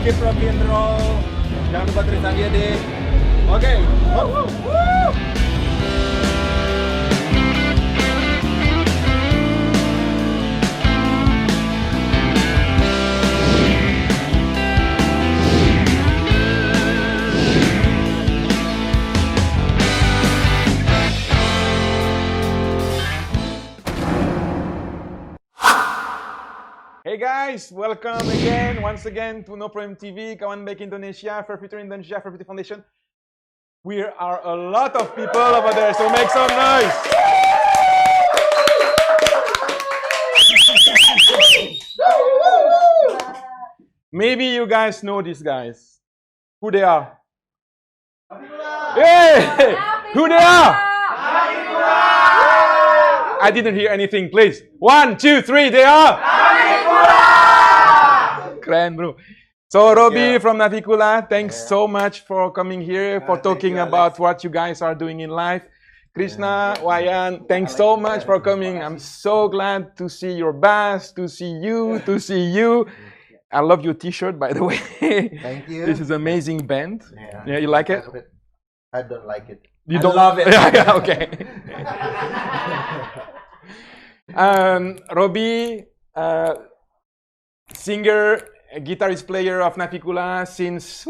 keep rock and roll. Jangan lupa tulis lagi ya, Dik. Oke. Hey guys, welcome once again to No Problem TV, Kawan Baik Indonesia, for Future Indonesia, for Future Foundation. We are a lot of people over there, so make some noise. Maybe you guys know these guys. Who they are? Hey! Who they are? I didn't hear anything, please. 1, 2, 3, they are? Keren, bro. So, Robi from Navicula, thanks so much for coming here, for talking about what you guys are doing in life. Krishna, Wayan, thanks so much for coming. I'm so glad to see your bass, to see you. I love your t-shirt, by the way. Thank you. This is amazing band. Yeah, you like it? I don't like it. You don't love it. Yeah, okay. Robi, singer, guitarist player of Navicula since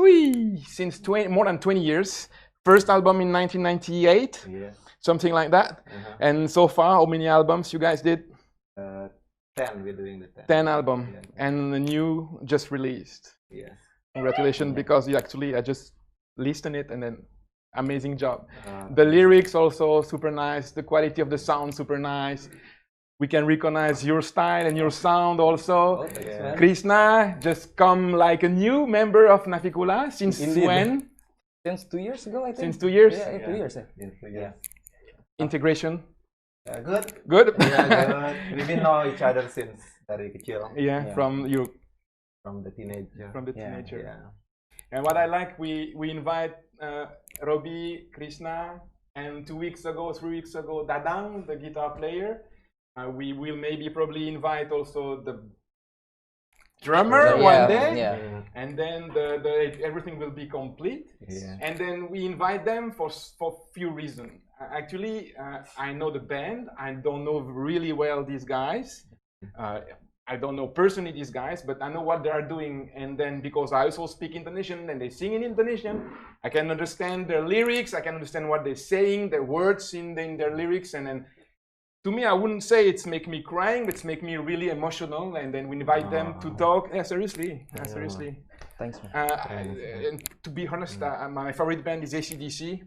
more than 20 years. First album in 1998, something like that. And so far, how many albums you guys did? 10, we're doing the 10. 10 album, and the new just released. Yes. Congratulations, because I just listened it and then amazing job. The lyrics also super nice. The quality of the sound super nice. We can recognize your style and your sound also. Krishna just come like a new member of Navicula since when? Since 2 years ago, I think. Since 2 years? Yeah, 2 years. Yeah. Integration? Good. Good? Yeah, good. We've been know each other since dari kecil. Yeah, from the teenager. From the teenager. Yeah. And what I like, we invite Robi, Krishna, and 3 weeks ago, Dadang, the guitar player. We will probably invite also the drummer one day, and then everything will be complete. And then we invite them for few reasons. Actually, I know the band. I don't know really well these guys. I don't know personally these guys, but I know what they are doing. And then because I also speak Indonesian and they sing in Indonesian, I can understand their lyrics. I can understand what they're saying, their words in their lyrics, and then. To me, I wouldn't say it's make me crying, but it's make me really emotional. And then we invite them to talk. Yeah, seriously. Seriously. Thanks, man. And to be honest, my favorite band is AC/DC,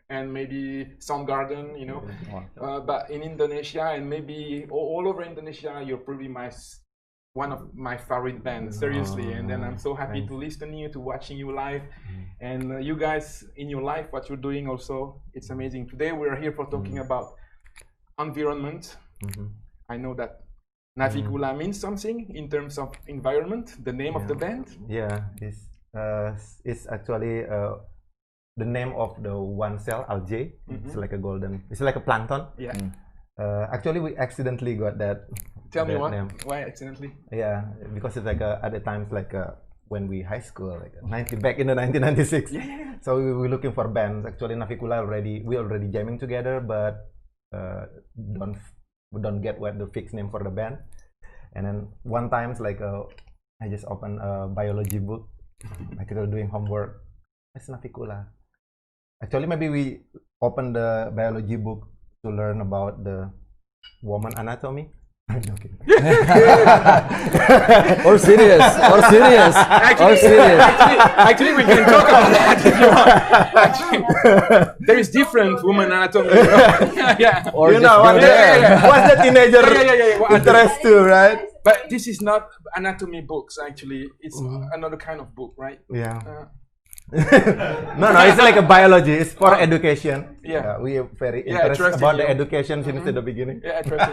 and maybe Soundgarden, you know. But in Indonesia and maybe all over Indonesia, you're probably one of my favorite bands. Seriously. And then I'm so happy to listen to you, to watching you live, and you guys in your life, what you're doing also. It's amazing. Today we're here for talking about environment. I know that Navicula means something in terms of environment. The name of the band. Yeah, it's actually the name of the one cell algae. It's like it's like a plankton. Yeah. Actually, we accidentally got that. Tell me name. Why accidentally? Yeah, because it's like at the times like when we high school, like back in the 1996. Yeah. So we were looking for bands. Actually, Navicula we already jamming together, but don't get what the fixed name for the band. And then one time it's like I just opened a biology book, like we were doing homework. It's Navicula. Actually, maybe we opened the biology book to learn about the woman anatomy. I'm joking. Or serious. Actually, we can talk about that if you want. Actually, there is different woman anatomy. Yeah. Or what's the teenager interest too, right? But this is not anatomy books. Actually, it's another kind of book, right? Yeah. No, it's like a biology. It's for education. Yeah. We are very interested about the education since the beginning. Yeah, I trust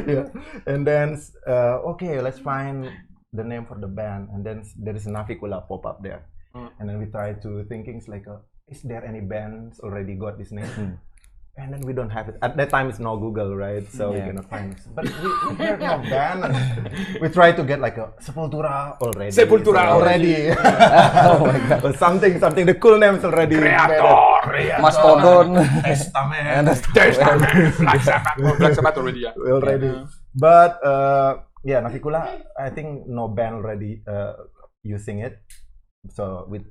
you. And then, okay, let's find the name for the band. And then there is Navicula pop up there. And then we try to thinking like, is there any bands already got this name? and then we don't have it. At that time, it's no Google, right? So we cannot find it. But we heard no band. We try to get like a Sepultura already. Sepultura already. Oh my God. Or something. The cool names already. Creator. Mastodon. Testament. Black Sabbath already, yeah. Already. But yeah, Navicula, I think no band already using it. So we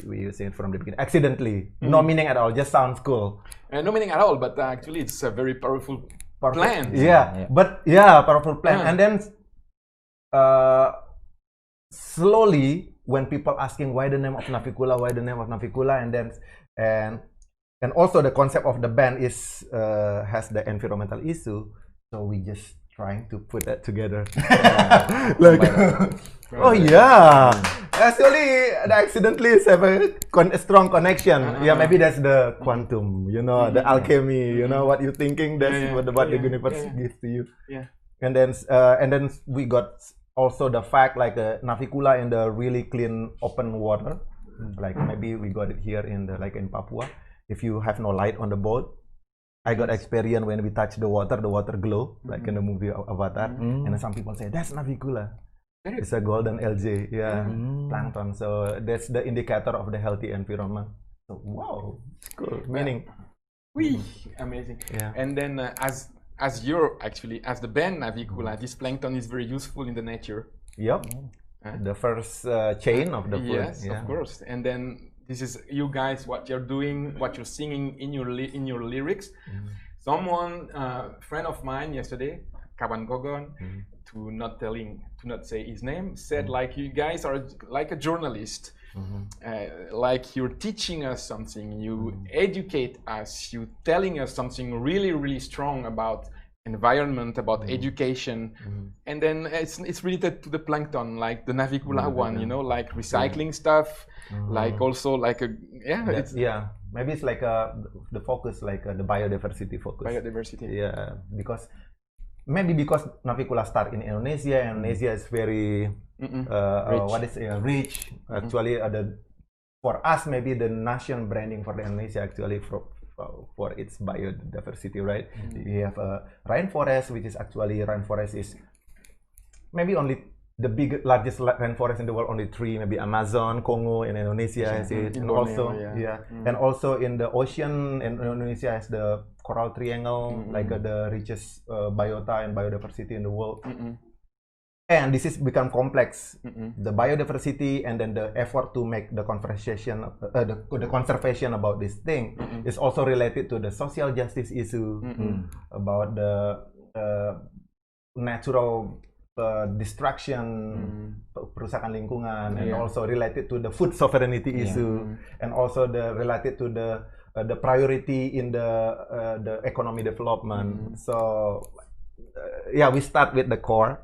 using it from the beginning. Accidentally. No meaning at all. Just sounds cool. No meaning at all, but actually it's a very powerful plan. Yeah, but yeah, powerful plan. And then slowly, when people asking why the name of Navicula, and also the concept of the band is has the environmental issue, so we just trying to put that together. Like, oh yeah, actually, accidentally have a strong connection. Yeah, maybe that's the quantum, you know, the alchemy. You know what you're thinking. That's what the universe gives to you. Yeah. And then we got also the fact like Navicula in the really clean open water. Like maybe we got it here in the in Papua. If you have no light on the boat, I got experience when we touch the water glow, like in the movie Avatar. And then some people say, that's Navicula. It's a golden algae, plankton. So that's the indicator of the healthy environment. So, wow, cool, meaning. Amazing. Yeah. And then as the band Navicula, this plankton is very useful in the nature. Yep. The first chain of the food. Yes, of course. And then this is you guys, what you're doing, what you're singing in your lyrics. Someone, friend of mine yesterday, Kawan Gogon, to not say his name, said like you guys are like a journalist, like you're teaching us something, you educate us, you telling us something really, really strong about environment, about education, and then it's related to the plankton, like the Navicula one, you know, like recycling stuff, like also like maybe it's like the focus, like the biodiversity focus. Yeah, because Navicula start in Indonesia, and Indonesia is very rich. Actually, for us maybe the national branding for the Indonesia actually for its biodiversity, right? You have a rainforest, which is actually rainforest is maybe only the largest rainforest in the world, only 3, maybe Amazon, Congo in Indonesia has it, and also and also in the ocean, in Indonesia has the coral triangle, like the richest biota and biodiversity in the world. And this is become complex, the biodiversity, and then the effort to make the conversation, the conservation about this thing is also related to the social justice issue, about the natural destruction, perusakan lingkungan, and also related to the food sovereignty issue, and also related to the priority in the economy development. So we start with the core.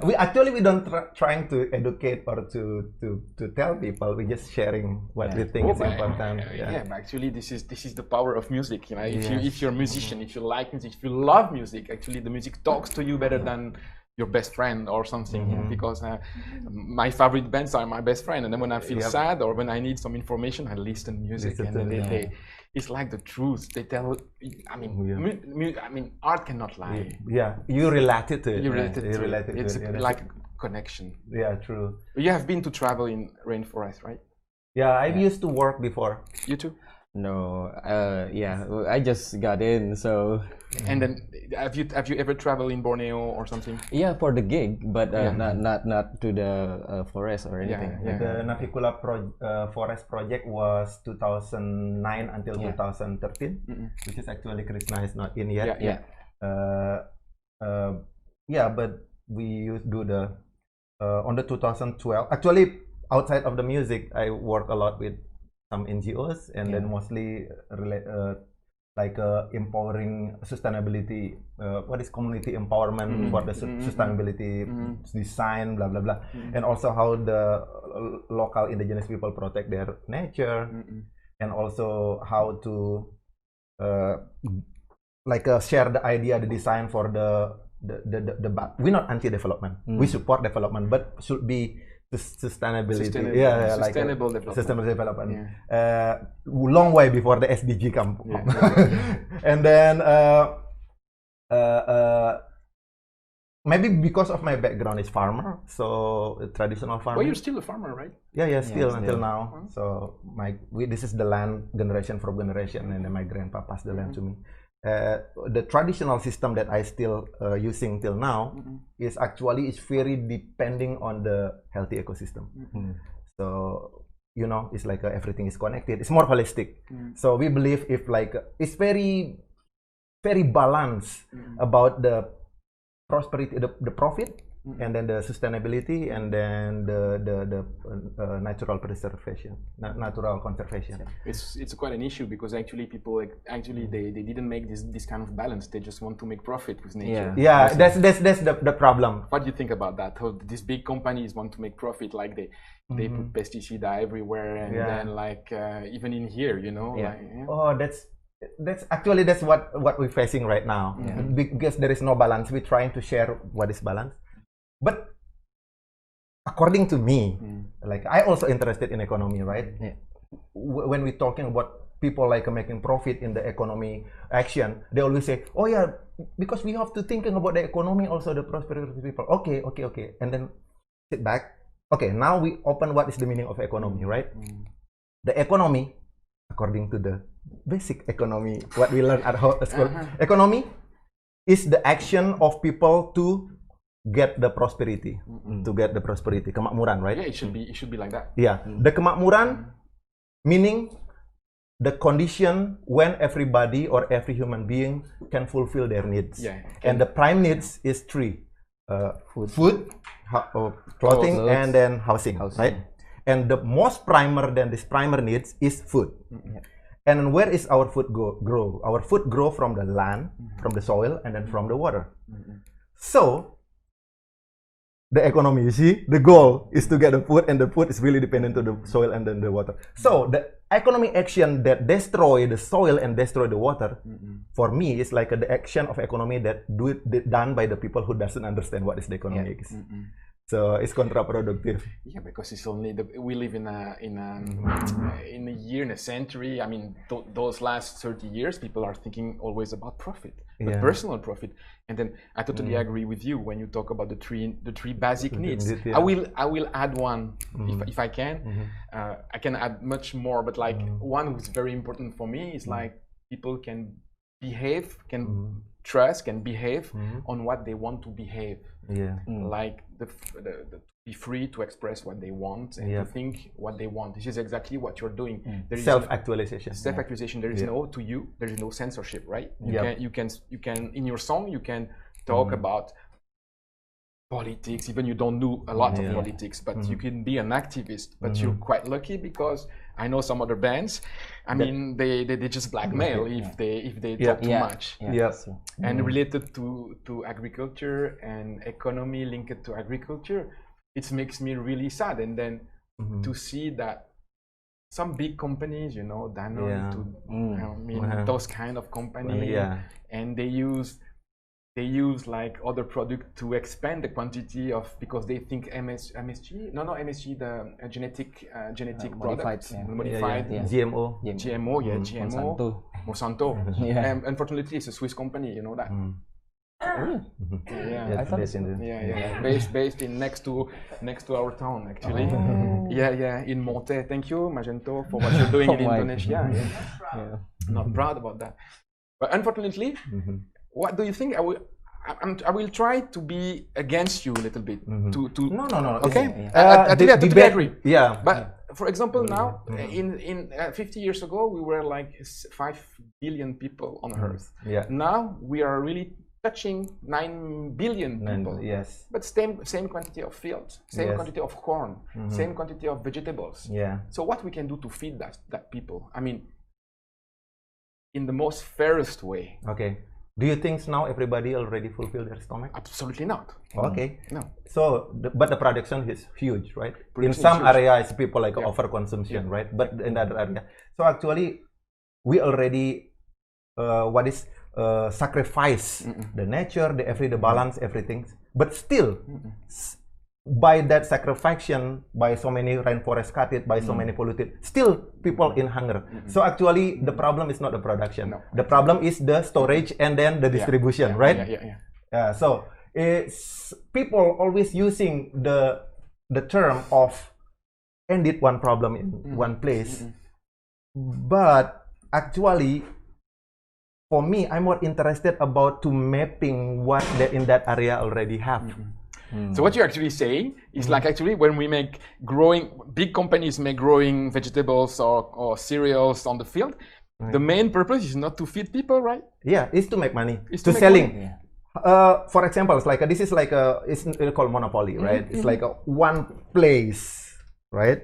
We don't trying to educate or to tell people. We just sharing what we think is important. But actually, this is the power of music. You know, if you're a musician, if you like music, if you love music, actually the music talks to you better than your best friend or something. Because my favorite bands are my best friend, and then when I feel sad or when I need some information, I listen to music, and then it's like the truth. They tell. I mean, art cannot lie. Yeah, you related to it. It's like a connection. Yeah, true. You have been to travel in rainforest, right? Yeah, I used to work before. You too? No, I just got in, so. And then, have you ever traveled in Borneo or something? Yeah, for the gig, but not to the forest or anything. The Navicula forest project was 2009 until 2013, which is actually Krishna is not in yet. But we used do the on the 2012. Actually, outside of the music, I work a lot with some NGOs, and then mostly empowering sustainability. What is community empowerment for the sustainability design, blah blah blah, and also how the local indigenous people protect their nature, and also how to share the idea, the design for the we're not anti-development. We support development, but should be sustainability. Sustainable, Yeah, sustainable development. Sustainable development. Long way before the SDG come. And then maybe because of my background is farmer, so traditional farmer. Well, you're still a farmer, right? Yeah, still until now. So this is the land generation from generation, and then my grandpa passed the land to me. The traditional system that I still using till now is very depending on the healthy ecosystem. So it's like everything is connected. It's more holistic. So we believe if it's very balanced about the prosperity, the profit, and then the sustainability, and then the natural preservation, natural conservation. It's quite an issue because actually people they didn't make this kind of balance. They just want to make profit with nature. Yeah, that's the problem. What do you think about that? How these big companies want to make profit, like they put pesticide everywhere, and then even in here, Oh, that's what we're facing right now. Because there is no balance. We're trying to share what is balance. But according to me, I also interested in economy, right? When we're talking about people making profit in the economy action, they always say, "Oh yeah, because we have to thinking about the economy also, the prosperity of people." Okay, and then sit back. Okay, now we open what is the meaning of economy, right? The economy, according to the basic economy, what we learn at school, economy is the action of people to get the prosperity, kemakmuran, right? Yeah, it should be like that. Yeah, the kemakmuran meaning the condition when everybody or every human being can fulfill their needs. And the prime needs is three: food, clothing, and then housing, right? And the most primer than this primer needs is food. And where is our food grow? Our food grow from the land, from the soil, and then from the water. So the economy, you see, the goal is to get the food, and the food is really dependent on the soil and then the water. So the economic action that destroy the soil and destroy the water, for me, is like the action of economy that done by the people who doesn't understand what is the economy is. So it's counterproductive. Yeah, because it's only we live in a year, in a century. I mean, those last 30 years, people are thinking always about profit, but personal profit. And then I totally agree with you when you talk about the three basic needs. I will add one if I can. I can add much more, but one who's very important for me is people can behave, can trust, can behave on what they want to behave. To be free to express what they want and to think what they want. This is exactly what you're doing. Self-actualization. Self-actualization. There is no to you. There is no censorship, right? You can in your song you can talk about politics. Even you don't do a lot of politics, but you can be an activist. But you're quite lucky because I know some other bands. I mean, they just blackmail if they talk too much. And related to agriculture and economy linked to agriculture, it makes me really sad. And then to see that some big companies, Danone, those kind of companies, and they use other product to expand the quantity of, because they think MSG, the genetic products, modified GMO, Monsanto. Unfortunately, it's a Swiss company, you know that. Based in next to our town, actually. In Monte. Thank you, Magento, for what you're doing in Indonesia. Not proud about that, but unfortunately. What do you think? I will try to be against you a little bit. No. Okay. I totally agree. Yeah. But for example, now in 50 years ago, we were like 5 billion people on Earth. Now we are really touching 9 billion people. But same quantity of fields, same quantity of corn, same quantity of vegetables. So what we can do to feed that people? I mean, in the most fairest way. Okay. Do you think now everybody already fulfill their stomach? Absolutely not. Okay. No. So, but the production is huge, right? In some areas, people overconsumption, right? But in other area, so actually, we already sacrifice the nature, the balance, everything. But still, by that sacrifice, by so many rainforests cut it, by so many polluted, still people in hunger. So actually the problem is not the production. No. The problem is the storage and then the distribution, right? So it's people always using the term of ended one problem in one place. But actually, for me, I'm more interested about to mapping what they in that area already have. So what you're actually saying is like actually when we make big companies make growing vegetables or cereals on the field, the main purpose is not to feed people, right? Yeah, it's to make money. It's to make selling. money. For example, it's like this is like it's called monopoly, right? It's like one place, right?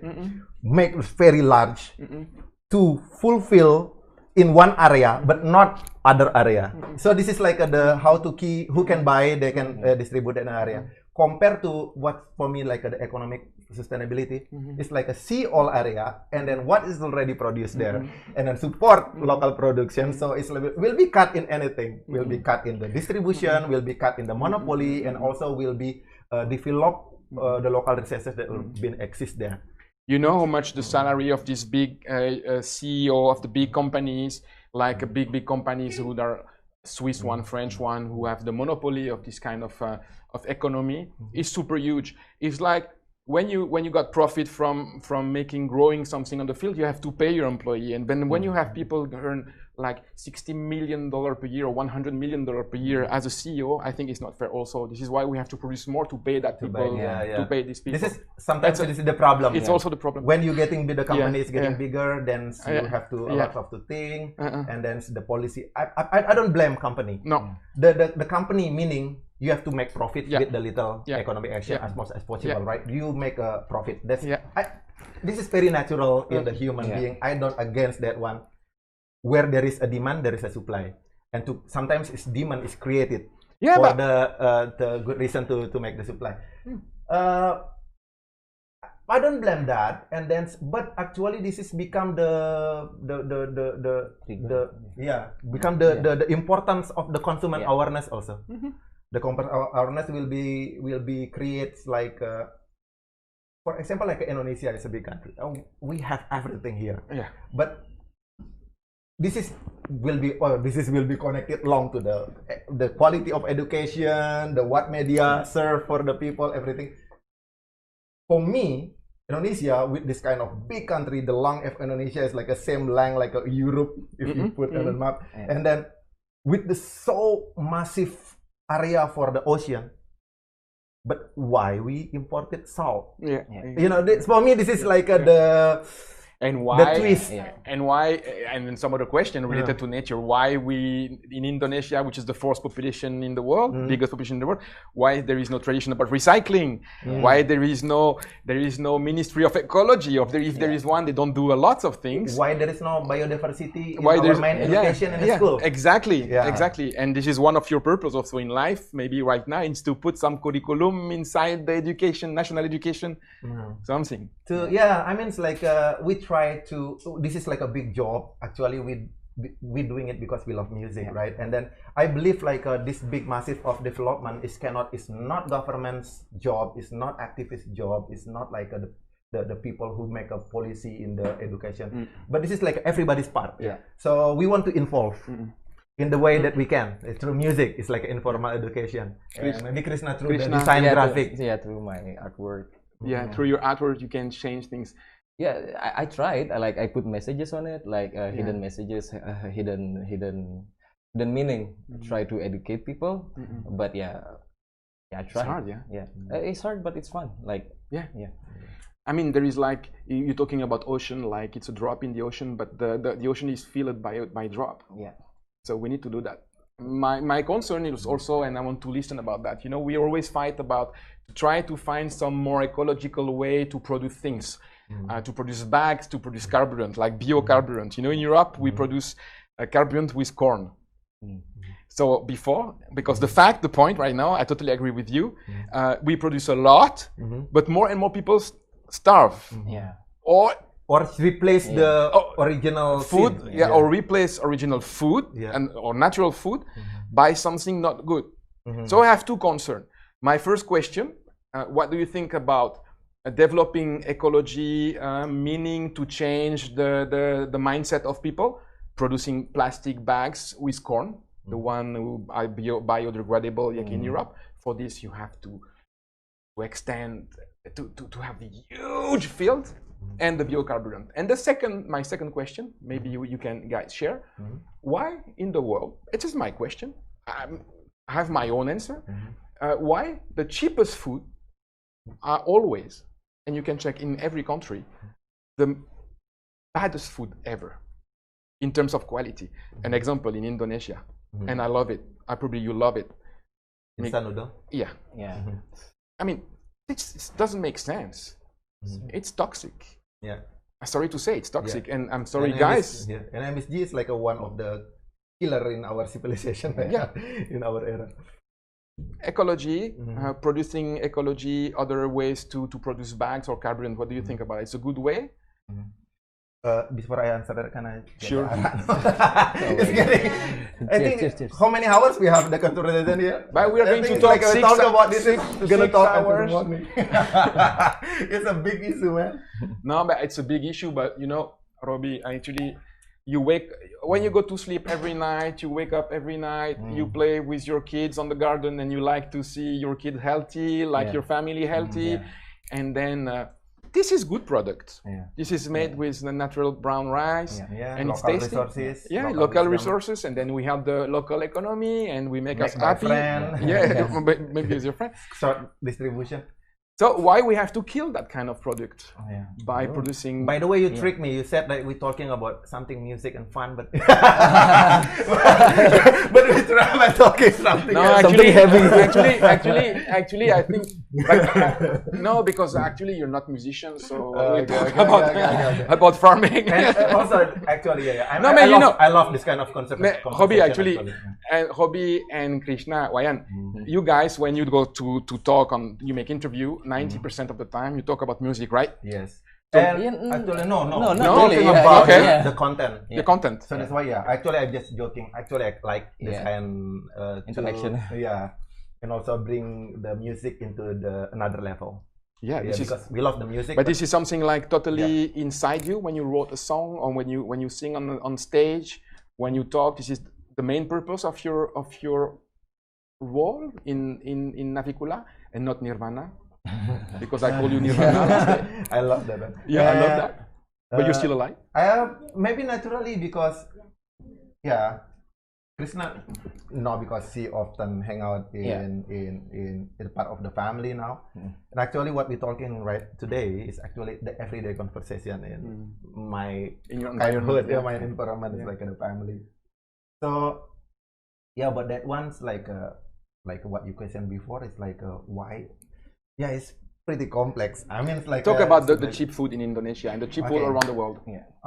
Make very large to fulfill in one area, but not other area. So this is like the how to key who can buy, they can distribute in an area. Compared to what for me like the economic sustainability, it's like a see all area, and then what is already produced there, and then support local production. So it's will be cut in anything, will be cut in the distribution, will be cut in the monopoly, and also will be develop the local resources that will been exist there. You know how much the salary of this big CEO of the big companies, like big companies who are Swiss one, French one, who have the monopoly of this kind of economy, is super huge. It's like when you got profit from growing something on the field, you have to pay your employee, and then when you have people earn like $60 million per year or $100 million per year as a CEO, I think it's not fair. Also, this is why we have to produce more to pay that people, to pay these people. This is sometimes this is the problem. It's also the problem. When you getting the company is getting bigger, then you have to a lot of to think, and then the policy. I don't blame company. No, the company meaning you have to make profit with the little economic action as much as possible, right? You make a profit. That's this is very natural in the human being. I don't against that one. Where there is a demand, there is a supply, and sometimes its demand is created for the good reason to make the supply. I don't blame that, and then but actually this is become the importance of the consumer awareness also. The awareness will be creates like for example like Indonesia is a big country. We have everything here, but this will be connected long to the quality of education, the what media serve for the people, everything. For me, Indonesia with this kind of big country, the length of Indonesia is like a same length like a Europe if you put on the map, and then with the so massive area for the ocean. But why we imported salt? You know, for me this is like and why the twist. And then some other question related to nature, why we in Indonesia, which is the fourth population in the world, biggest population in the world, why there is no tradition about recycling, why there is no ministry of ecology, if there is one, they don't do a lot of things, why there is no biodiversity in our main education in the school. Exactly. And this is one of your purpose also in life, maybe right now, is to put some curriculum inside the education, national education, something. I mean it's like we try to. This is like a big job. Actually, we doing it because we love music, right? And then I believe like this big massive of development is not government's job. It's not activist job. It's not like the people who make a policy in the education. But this is like everybody's part. So we want to involve. In the way that we can through music. It's like informal education. Maybe Krishna through the design graphic. Through my artwork. Through your artwork you can change things. I tried. I put messages on it, like hidden messages, hidden meaning. Try to educate people, but I try. It's hard, it's hard, but it's fun. I mean, there is like you're talking about ocean, like it's a drop in the ocean, but the ocean is filled by drop. So we need to do that. My concern is also, and I want to listen about that. You know, we always fight about try to find some more ecological way to produce things, to produce bags, to produce carburant, like biocarburant. You know, in Europe we produce carburant with corn. So because the point right now, I totally agree with you. We produce a lot, but more and more people starve. Or replace the original food, or replace original food or natural food by something not good. So I have two concerns. My first question what do you think about developing ecology, meaning to change the mindset of people, producing plastic bags with corn, the one who are biodegradable like in Europe. For this, you have to extend, to have the huge field and the biocarburant. And my second question, maybe you can guys share, why in the world, it is my question, I have my own answer, why the cheapest food are always, and you can check in every country, the baddest food ever in terms of quality. An example in Indonesia, and I love it. Probably you love it. Instant noodle? Yeah. I mean, it doesn't make sense. It's toxic. Yeah. Sorry to say, it's toxic, and I'm sorry, and guys. And MSG is like one of the killer in our civilization, in our era. Ecology, producing ecology, other ways to produce bags or carburant. What do you think about it? It's a good way. Before I answer that, can I? Sure. It's getting. I think cheers. how many hours we have the conversation here? But we are going to talk talk about this. We're gonna talk hours. until morning. It's a big issue, man. No, but it's a big issue. But you know, Robi, actually, when you go to sleep every night, you wake up every night, you play with your kids on the garden, and you like to see your kid healthy, like your family healthy, and then. This is good product. This is made with the natural brown rice, and it's tasty. Resources, local resources, and then we have the local economy, and we make us happy. Friend. Maybe it's your friend. Short distribution. So why we have to kill that kind of product by producing? By the way, you tricked me. You said that we're talking about something music and fun, but but we're talking something. No, else. actually, heavy. actually, I think no, because actually you're not musician, so we talk about farming. And also, actually, No, man, I love this kind of concept. Hobby actually, and Robi and Krishna, Wayan, you guys, when you go to talk you make interview. 90% of the time you talk about music, right? Yes. So, And actually, no, not talking really. about Okay. the content. The content. So that's why, actually, I'm just joking. Actually, I like this kind interaction. And also bring the music into another level. Because we love the music. But this is something like totally inside you when you wrote a song, or when you sing on stage, when you talk. This is the main purpose of your role in Navicula, and not Nirvana. Because I call you Nirvana. I love that. I love that. But you're still alive? Maybe naturally, because Krishna, no, because she often hang out in part of the family now. And actually, what we're talking right today is actually the everyday conversation in your childhood. My environment is like in the family. So but that one's like what you questioned before is like why. Yeah, it's pretty complex. I mean, it's like talk about the cheap food in Indonesia and the cheap food around the world.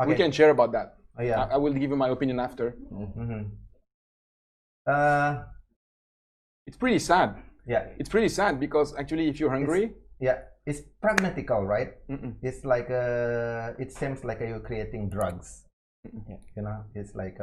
We can share about that. I will give you my opinion after. It's pretty sad. It's pretty sad because actually, if you're hungry, it's pragmatical, right? It's like it seems like you're creating drugs. You know, it's like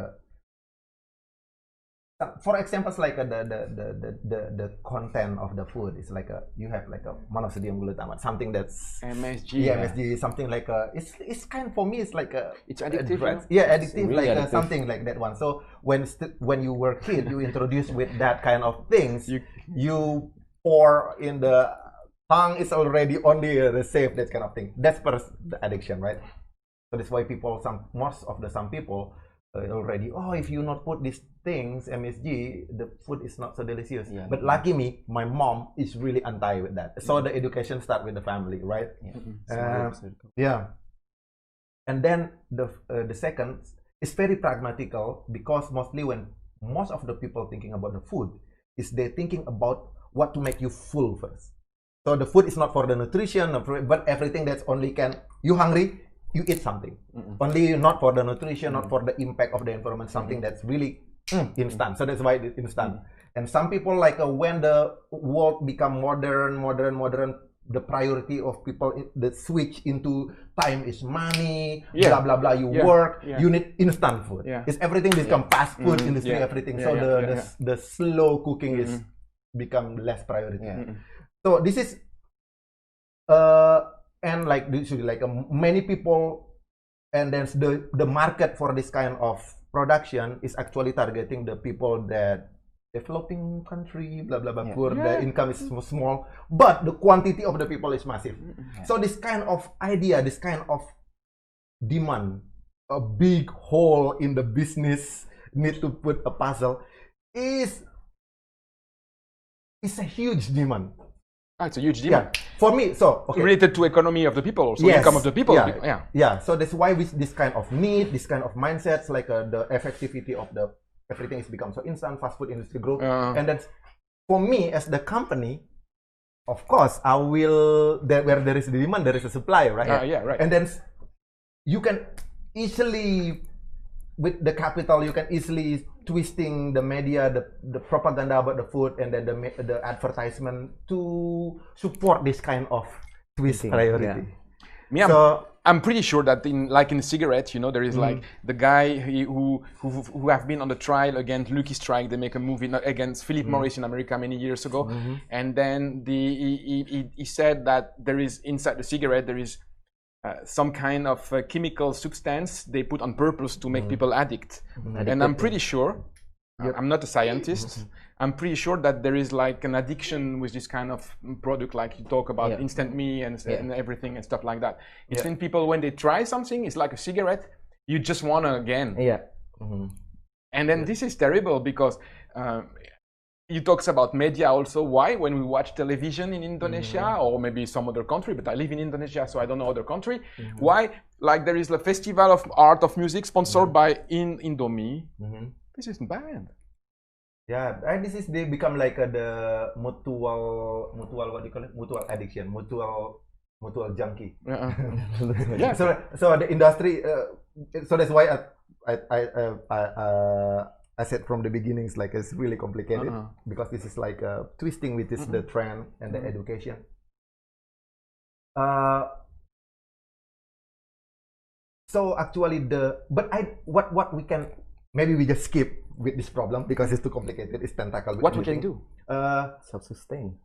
for examples, like the content of the food is like you have like a monosodium glutamate, something that's MSG. MSG, something like it's kind for me it's like it's addictive. Addictive, really like addictive. Something like that one. So when you were a kid, you introduce with that kind of things. You pour in the tongue is already on the safe, that kind of thing. That's first the addiction, right? So that's why some people already, if you not put these things things, the food is not so delicious. But lucky me, my mom is really anti with that. So the education start with the family, right? And then the second is very pragmatical, because mostly when most of the people thinking about the food is they thinking about what to make you full first. So the food is not for the nutrition, but everything that's only you hungry, you eat something. Only not for the nutrition, not for the impact of the environment, something that's really instant. So that's why it's instant. And some people like when the world become modern, the priority of people, the switch into time is money, blah blah blah. You work, you need instant food. It's everything become fast food industry, everything. So the slow cooking is become less priority. So this is and like many people, and then the market for this kind of production is actually targeting the people that developing country, blah blah blah, poor, the income is small, but the quantity of the people is massive. So this kind of idea, this kind of demand, a big hole in the business, need to put a puzzle, is a huge demand. It's a huge demand. Yeah, for me, so related to economy of the people, also income of the people. Yeah. So that's why with this kind of need, this kind of mindsets, like the effectivity of the everything is become so instant, fast food industry growth, and that's for me as the company. Of course, I will where there is the demand, there is a supply, right? Right. And then you can easily, with the capital, you can easily twisting the media, the propaganda about the food, and then the advertisement to support this kind of twist priority. Yeah. So I'm pretty sure that in cigarettes, there is like the guy who have been on the trial against Lucky Strike. They make a movie against Philip Morris in America many years ago, and then he said that there is inside the cigarette there is some kind of chemical substance they put on purpose to make people addict. And I'm pretty sure, I'm not a scientist, I'm pretty sure that there is like an addiction with this kind of product, like you talk about instant me and everything and stuff like that. It's in people when they try something, it's like a cigarette, you just want to again. And then this is terrible because you talk about media also. Why? When we watch television in Indonesia or maybe some other country, but I live in Indonesia, so I don't know other country. Why? Like there is a festival of art of music sponsored by Indomie. This isn't bad. Yeah, and this is they become like the mutual what do you call it? Mutual addiction, mutual junkie. Yeah. So the industry. So that's why I said from the beginnings, like it's really complicated because this is like twisting with this the trend and the education. So actually what we can, maybe we just skip with this problem because it's too complicated. It's tentacled. What we can do? Self-sustain.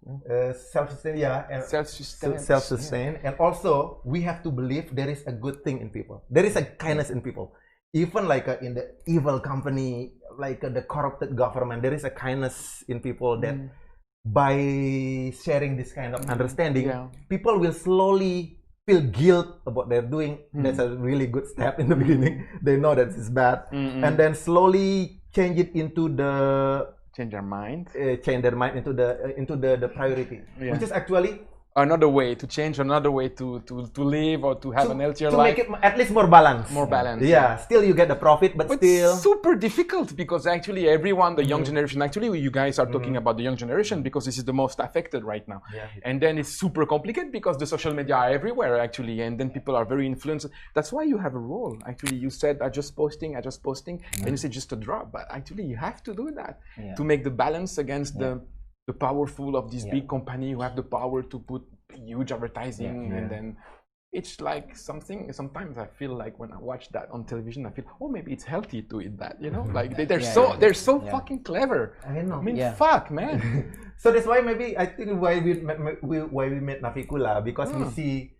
Self-sustain, yeah. And self-sustain, and also we have to believe there is a good thing in people. There is a kindness in people. Even like in the evil company, like the corrupted government, there is a kindness in people that by sharing this kind of understanding, people will slowly feel guilt about their doing. That's a really good step in the beginning. They know that it's bad, and then slowly change it into change their mind into the priority, which is actually another way to change, another way to live or to have an healthier life. To make it at least more balanced. More balanced. Yeah, still you get the profit, but still super difficult because actually everyone, the young generation, actually you guys are talking about the young generation because this is the most affected right now. And then it's super complicated because the social media are everywhere actually, and then people are very influenced. That's why you have a role. Actually, you said I just posting, and you say just a drop, but actually you have to do that to make the balance against the powerful of this big company who have the power to put huge advertising, and then it's like something. Sometimes I feel like when I watch that on television, I feel, oh, maybe it's healthy to eat that, like they're so fucking clever. I know. I mean, fuck, man. So that's why maybe I think why we made Navicula, because we see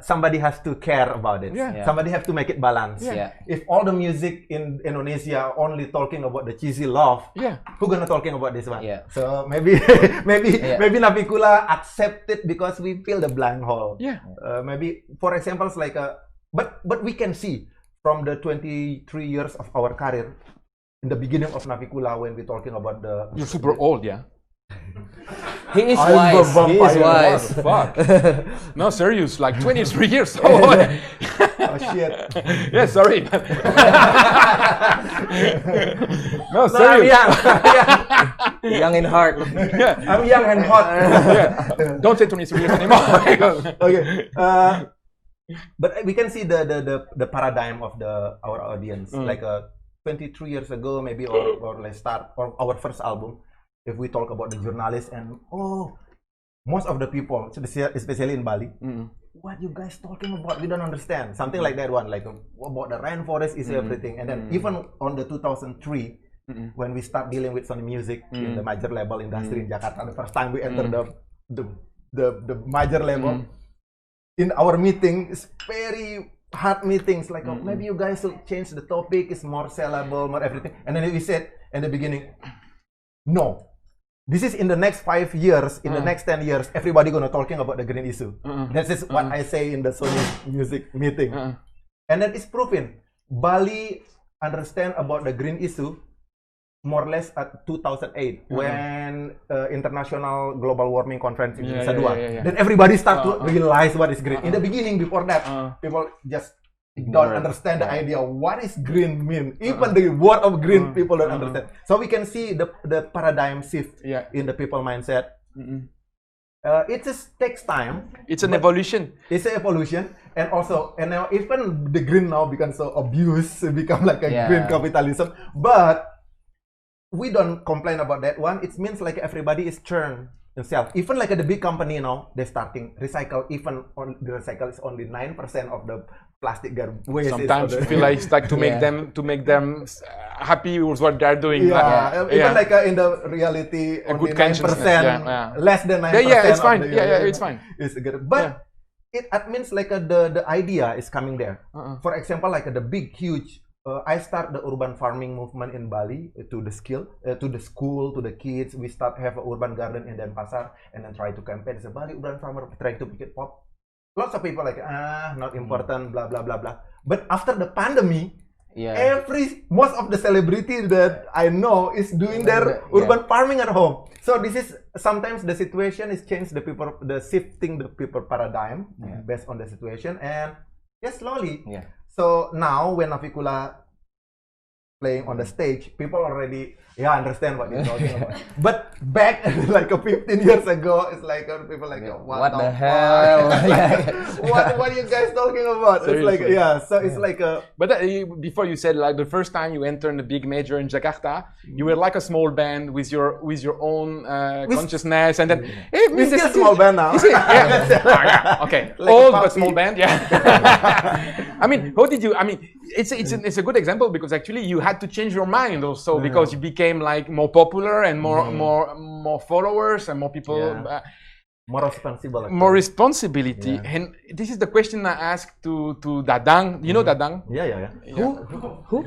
somebody has to care about it. Somebody have to make it balanced. If all the music in Indonesia only talking about the cheesy love, who gonna talking about this one? So maybe Navicula accept it because we fill the blank hole. Maybe for examples like but we can see from the 23 years of our career in the beginning of Navicula when we're talking about the you're super old, He is wise. He is wise. Fuck. No, serious. Like 23 years old. Oh shit. Yeah, sorry. No, serious. Young in heart. I'm young and hot. Don't say 23 years anymore. Okay. But we can see the paradigm of our audience. Like 23 years ago, maybe, or let's start our first album. If we talk about the journalists and most of the people, especially in Bali, what you guys talking about? We don't understand. Something like that one, like about the rainforest is everything. And then even on the 2003, when we start dealing with Sony Music in the major label industry in Jakarta, the first time we entered the major label. In our meeting, it's very hard meetings. Like maybe you guys will change the topic. It's more sellable, more everything. And then we said in the beginning, no. This is in the next 5 years, in the next 10 years, everybody gonna talking about the green issue. That is what I say in the Sony music meeting. And then it's proven. Bali understand about the green issue more or less at 2008 when international global warming conference in Nusa Dua. Then everybody start to realize what is green. In the beginning, before that, people just don't understand the idea what is green mean. Even the word of green, people don't understand. So we can see the paradigm shift in the people mindset. It just takes time. It's an evolution. It's an evolution, and also, and now even the green now becomes so abused, become like a green capitalism. But we don't complain about that one. It means like everybody is churn themselves. Even like the big company now, they're starting recycle. Even on the recycle is only 9% of the plastic waste. Sometimes you feel like it's like to make them happy with what they're doing. Even like in the reality, a only good 9%, less than 9%. It's fine. It's fine. It's good. But it means like the idea is coming there. For example, like the big, huge. I start the urban farming movement in Bali to the school, to the kids. We start have an urban garden in Denpasar and then try to campaign. It's a Bali urban farmer trying to make it pop. Lots of people like not important, blah blah blah blah. But after the pandemic, most of the celebrity that I know is doing their urban farming at home. So this is sometimes the situation is changed the shifting the people paradigm based on the situation and slowly. So now when Navicula playing on the stage, people already understand what you're talking about. But back like 15 years ago, it's like people like what the hell? what are you guys talking about? Seriously. It's like so it's like a. But before you said like the first time you entered the big major in Jakarta, you were like a small band with your own consciousness, and then we still a small band now. Okay, like old but small band. I mean, how did you? I mean, it's a good example because actually you had to change your mind also because you became like more popular and more followers and more people. More responsible. More responsibility. And this is the question I asked to Dadang. You know Dadang? Yeah. Who?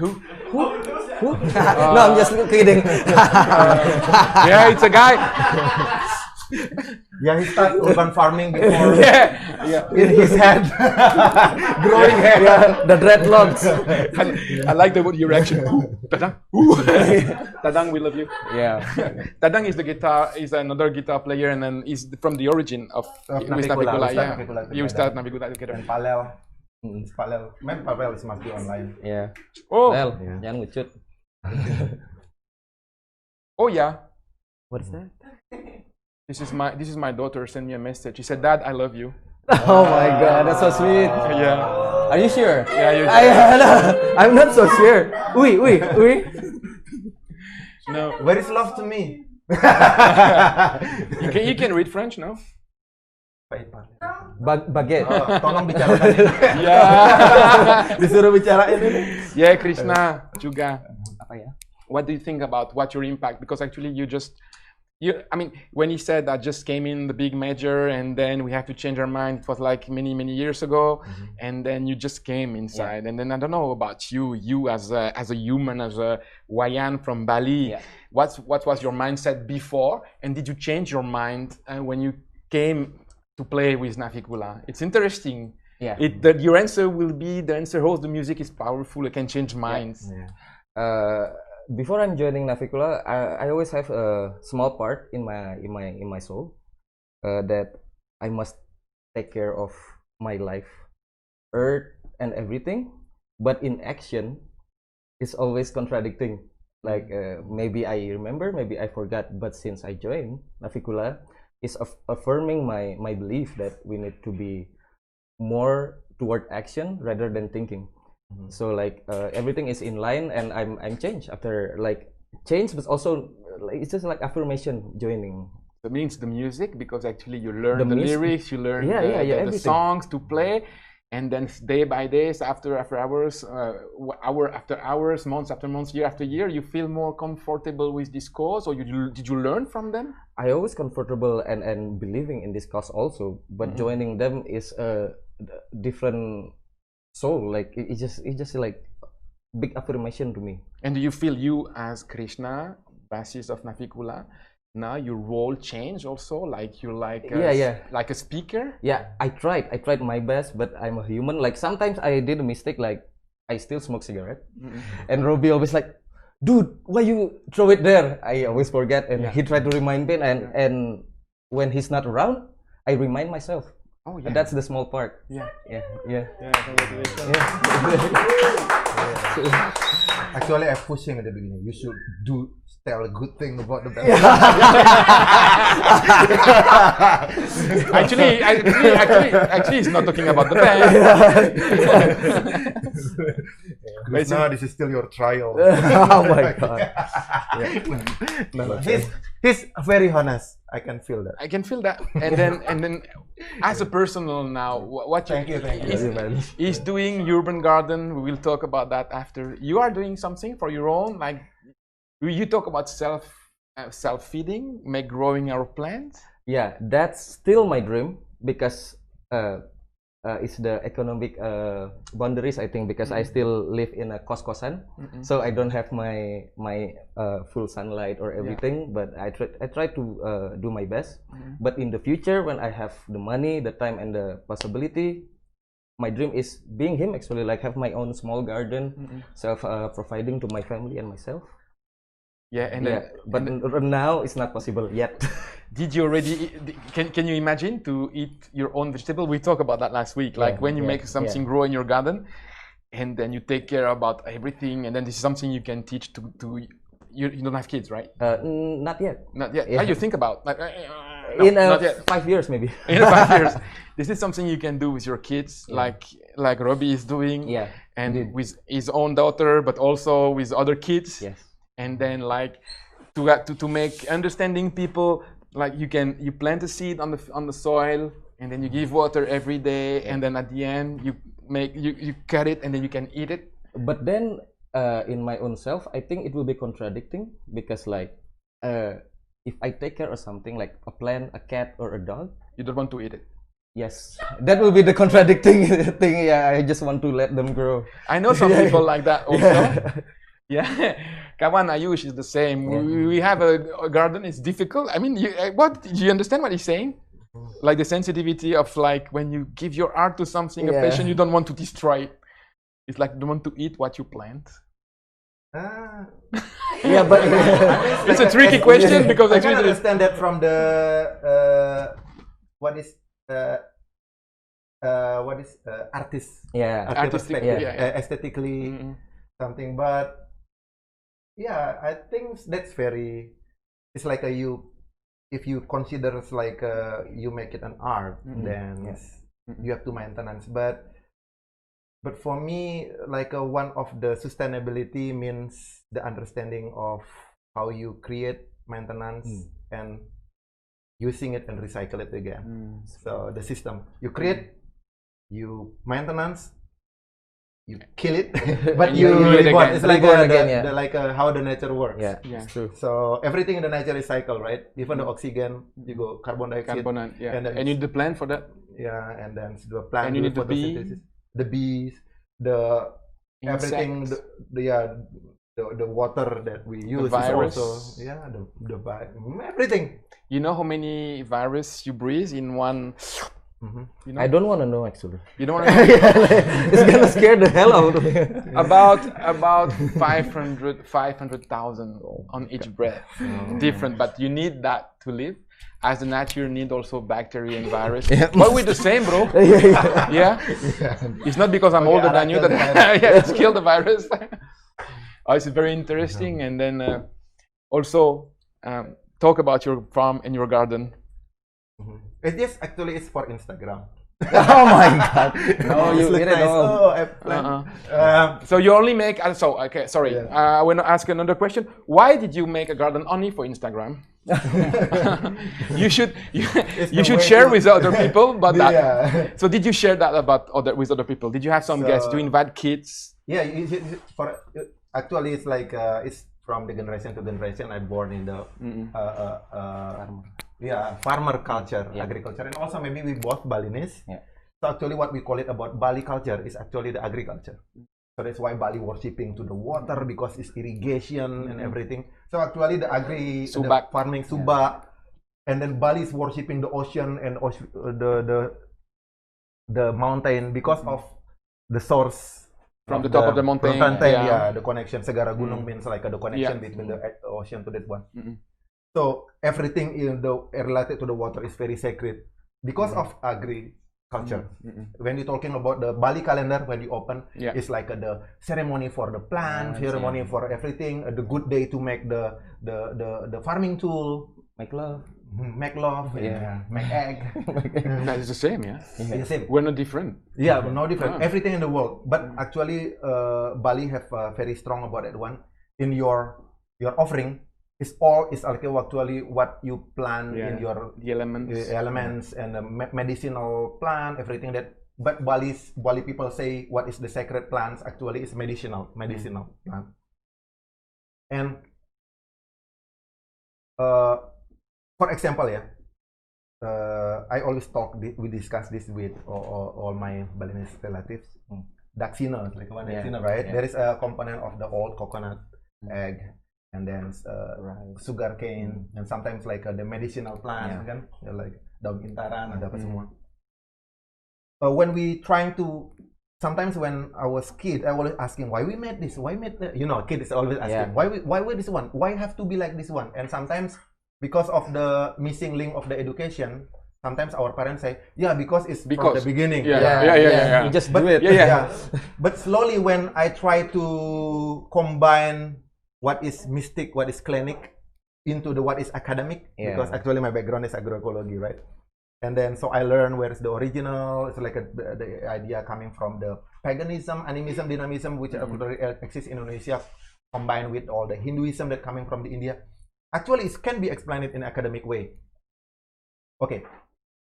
No, I'm just kidding. It's a guy. He started urban farming before. In his head, growing hair. The dreadlocks. I like your reaction. Dadang, Dadang, we love you. Dadang is another guitar player, and then is from the origin of Navicula. You start Navicula together. And Palel. Maybe Palel must be online. Jangan ngucut. What is that? This is my daughter sent me a message. She said, "Dad, I love you." Oh my God, that's so sweet. Are you sure? You're sure. I'm not so sure. Oui. No. Where is love to me? You can read French, no? Baguette. Tolong bicarakan. Disuruh bicarain ini. Krishna juga. Apa ya? What do you think about your impact? Because actually I mean, when he said I just came in the big major and then we have to change our mind, it was like many years ago, and then you just came inside, and then I don't know about you as a human, as a Wayan from Bali. What was your mindset before, and did you change your mind when you came to play with Navicula? It's interesting. Your answer will be the answer. How the music is powerful, it can change minds. Before I'm joining Navicula, I always have a small part in my soul that I must take care of my life, earth, and everything. But in action, it's always contradicting. Like maybe I remember, maybe I forgot. But since I joined Navicula, it's affirming my belief that we need to be more toward action rather than thinking. So like everything is in line, and I'm changed after like change, but also like, it's just like affirmation joining. That means the music, because actually you learn the lyrics, you learn the songs to play, and then day by day, after hours, hour after hours, months after months, year after year, you feel more comfortable with this cause, or did you learn from them? I always comfortable and believing in this cause also, but joining them is a different soul. Like it's just like big affirmation to me. And do you feel you as Krishna, bassist of Navicula, now your role changed also? Like you're like like a speaker? Yeah, I tried my best, but I'm a human. Like sometimes I did a mistake, like I still smoke cigarette, and Robi always like, dude, why you throw it there? I always forget, and he tried to remind me, and when he's not around, I remind myself. Oh yeah, and that's the small part. Yeah. Actually, I pushed him at the beginning. You should tell a good thing about the band. actually, he's not talking about the band. No, this is still your trial. Oh my god! No. He's very honest. I can feel that. I can feel that. And then, as a personal now, what Thank you. He's doing urban garden. We will talk about that after. You are doing something for your own, like you talk about self feeding, make growing our plants. Yeah, that's still my dream because it's the economic boundaries, I think, because I still live in a kos-kosan, so I don't have my full sunlight or everything. But I try to do my best. But in the future, when I have the money, the time, and the possibility, my dream is being him, actually, like have my own small garden, self providing to my family and myself. Yeah, but now it's not possible yet. Did you already? Can you imagine to eat your own vegetable? We talked about that last week. Like when you make something grow in your garden, and then you take care about everything, and then this is something you can teach to you don't have kids, right? Not yet. Not yet. How you think about like in not yet. 5 years maybe. In 5 years, this is something you can do with your kids, like Robi is doing, and with his own daughter, but also with other kids. Yes. And then like to make understanding people, like you plant a seed on the soil, and then you give water every day, and then at the end you cut it, and then you can eat it. But then in my own self, I think it will be contradicting, because like if I take care of something like a plant, a cat, or a dog, you don't want to eat it. Yes, that will be the contradicting thing. Yeah, I just want to let them grow. I know some people like that also. Yeah, Kawan, Ayu is the same. We have a garden. It's difficult. I mean, do you understand what he's saying? Like the sensitivity of like when you give your art to something, a passion, you don't want to destroy it. It's like you don't want to eat what you plant. Yeah, but it's a tricky question because I can understand that from the what is artist? Yeah, artistic, aesthetically something, but. Yeah, I think that's it's like if you consider it's like you make it an art, then you have to maintenance. But for me, like one of the sustainability means the understanding of how you create maintenance and using it and recycle it again. So the system you create, you maintenance, you kill it, but you reborn. It's like how the nature works. Yeah, it's true. So everything in the nature is cycle, right? Even the oxygen, you go carbon dioxide, and you need the plant for that. Yeah, and then the plant, and you need the bees, the everything, the water that we use, the virus. Is also the everything. You know how many virus you breathe in one? You know? I don't want to know, actually. You don't want to know? It's gonna scare the hell out of me. about 500,000 on each breath. Different, but you need that to live. As the nature need also bacteria and virus. But we're the same, bro. Yeah. It's not because I'm older than you that it's kill the virus. It's very interesting. And then also talk about your farm and your garden. It's just actually it's for Instagram. Oh my god! No, you didn't know. So you only make okay. Sorry, I want to ask another question. Why did you make a garden only for Instagram? you should share with other people. But so did you share that with other people? Did you have some guests? Did you invite kids? Yeah, actually it's like it's from the generation to generation. I'm born in the farmer culture, agriculture, and also maybe we both Balinese. Yeah. So actually, what we call it about Bali culture is actually the agriculture. So that's why Bali worshipping to the water because it's irrigation and everything. So actually, the the farming subak, and then Bali is worshipping the ocean and the mountain because of the source from the top of the mountain. The connection. Segara Gunung means like the connection between the ocean to that one. So everything related to the water is very sacred because of agriculture. When you're talking about the Bali calendar, when you open, it's like the ceremony for the plant, ceremony for everything, the good day to make the farming tool, make love, make egg. That is the same, It's the same. We're not different. Yeah, we're not different. Everything in the world, but actually, Bali have very strong about that one. In your offering, it's actually what you plant in your the elements, and the medicinal plant, everything that. But Bali people say what is the sacred plants actually is medicinal plant. And for example, I always we discuss this with all my Balinese relatives. Daksina, like one daksina, right? There is a component of the old coconut egg, and then sugar cane, and sometimes like the medicinal plant, kan? Like daun intaran, ada apa semua. When we trying to, sometimes when I was kid, I was asking why we made this, kid is always asking why this one, why have to be like this one, and sometimes because of the missing link of the education. Sometimes our parents say, because it's from the beginning. You just do it. But slowly when I try to combine what is mystic, what is clinic, into what is academic, because actually my background is agroecology, right? And then so I learn where is the original. It's like the idea coming from the paganism, animism, dynamism, which exists in Indonesia, combined with all the Hinduism that coming from the India. Actually, it can be explained in academic way. Okay,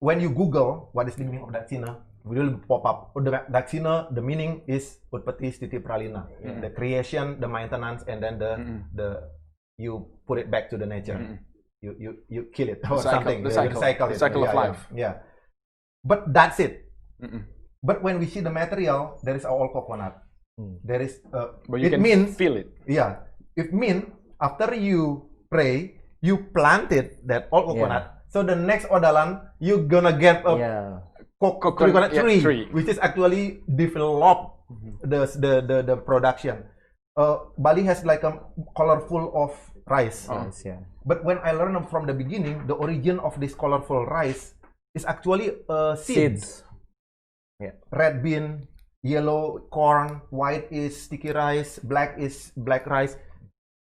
when you Google what is the meaning of Daksina, will pop up. Daksina, the meaning is Utpati Sthiti Pralina, the creation, the maintenance, and then the you put it back to the nature. You kill it or something. The cycle of life. Yeah, but that's it. But when we see the material, there is all coconut. There is. But you can feel it. Yeah, it means after you pray, you planted that all coconut. So the next odalan, you're gonna get a coconut tree, which is actually develop the production. Bali has like a colorful of rice. But when I learned from the beginning, the origin of this colorful rice is actually seeds. Red bean, yellow corn, white is sticky rice, black is black rice.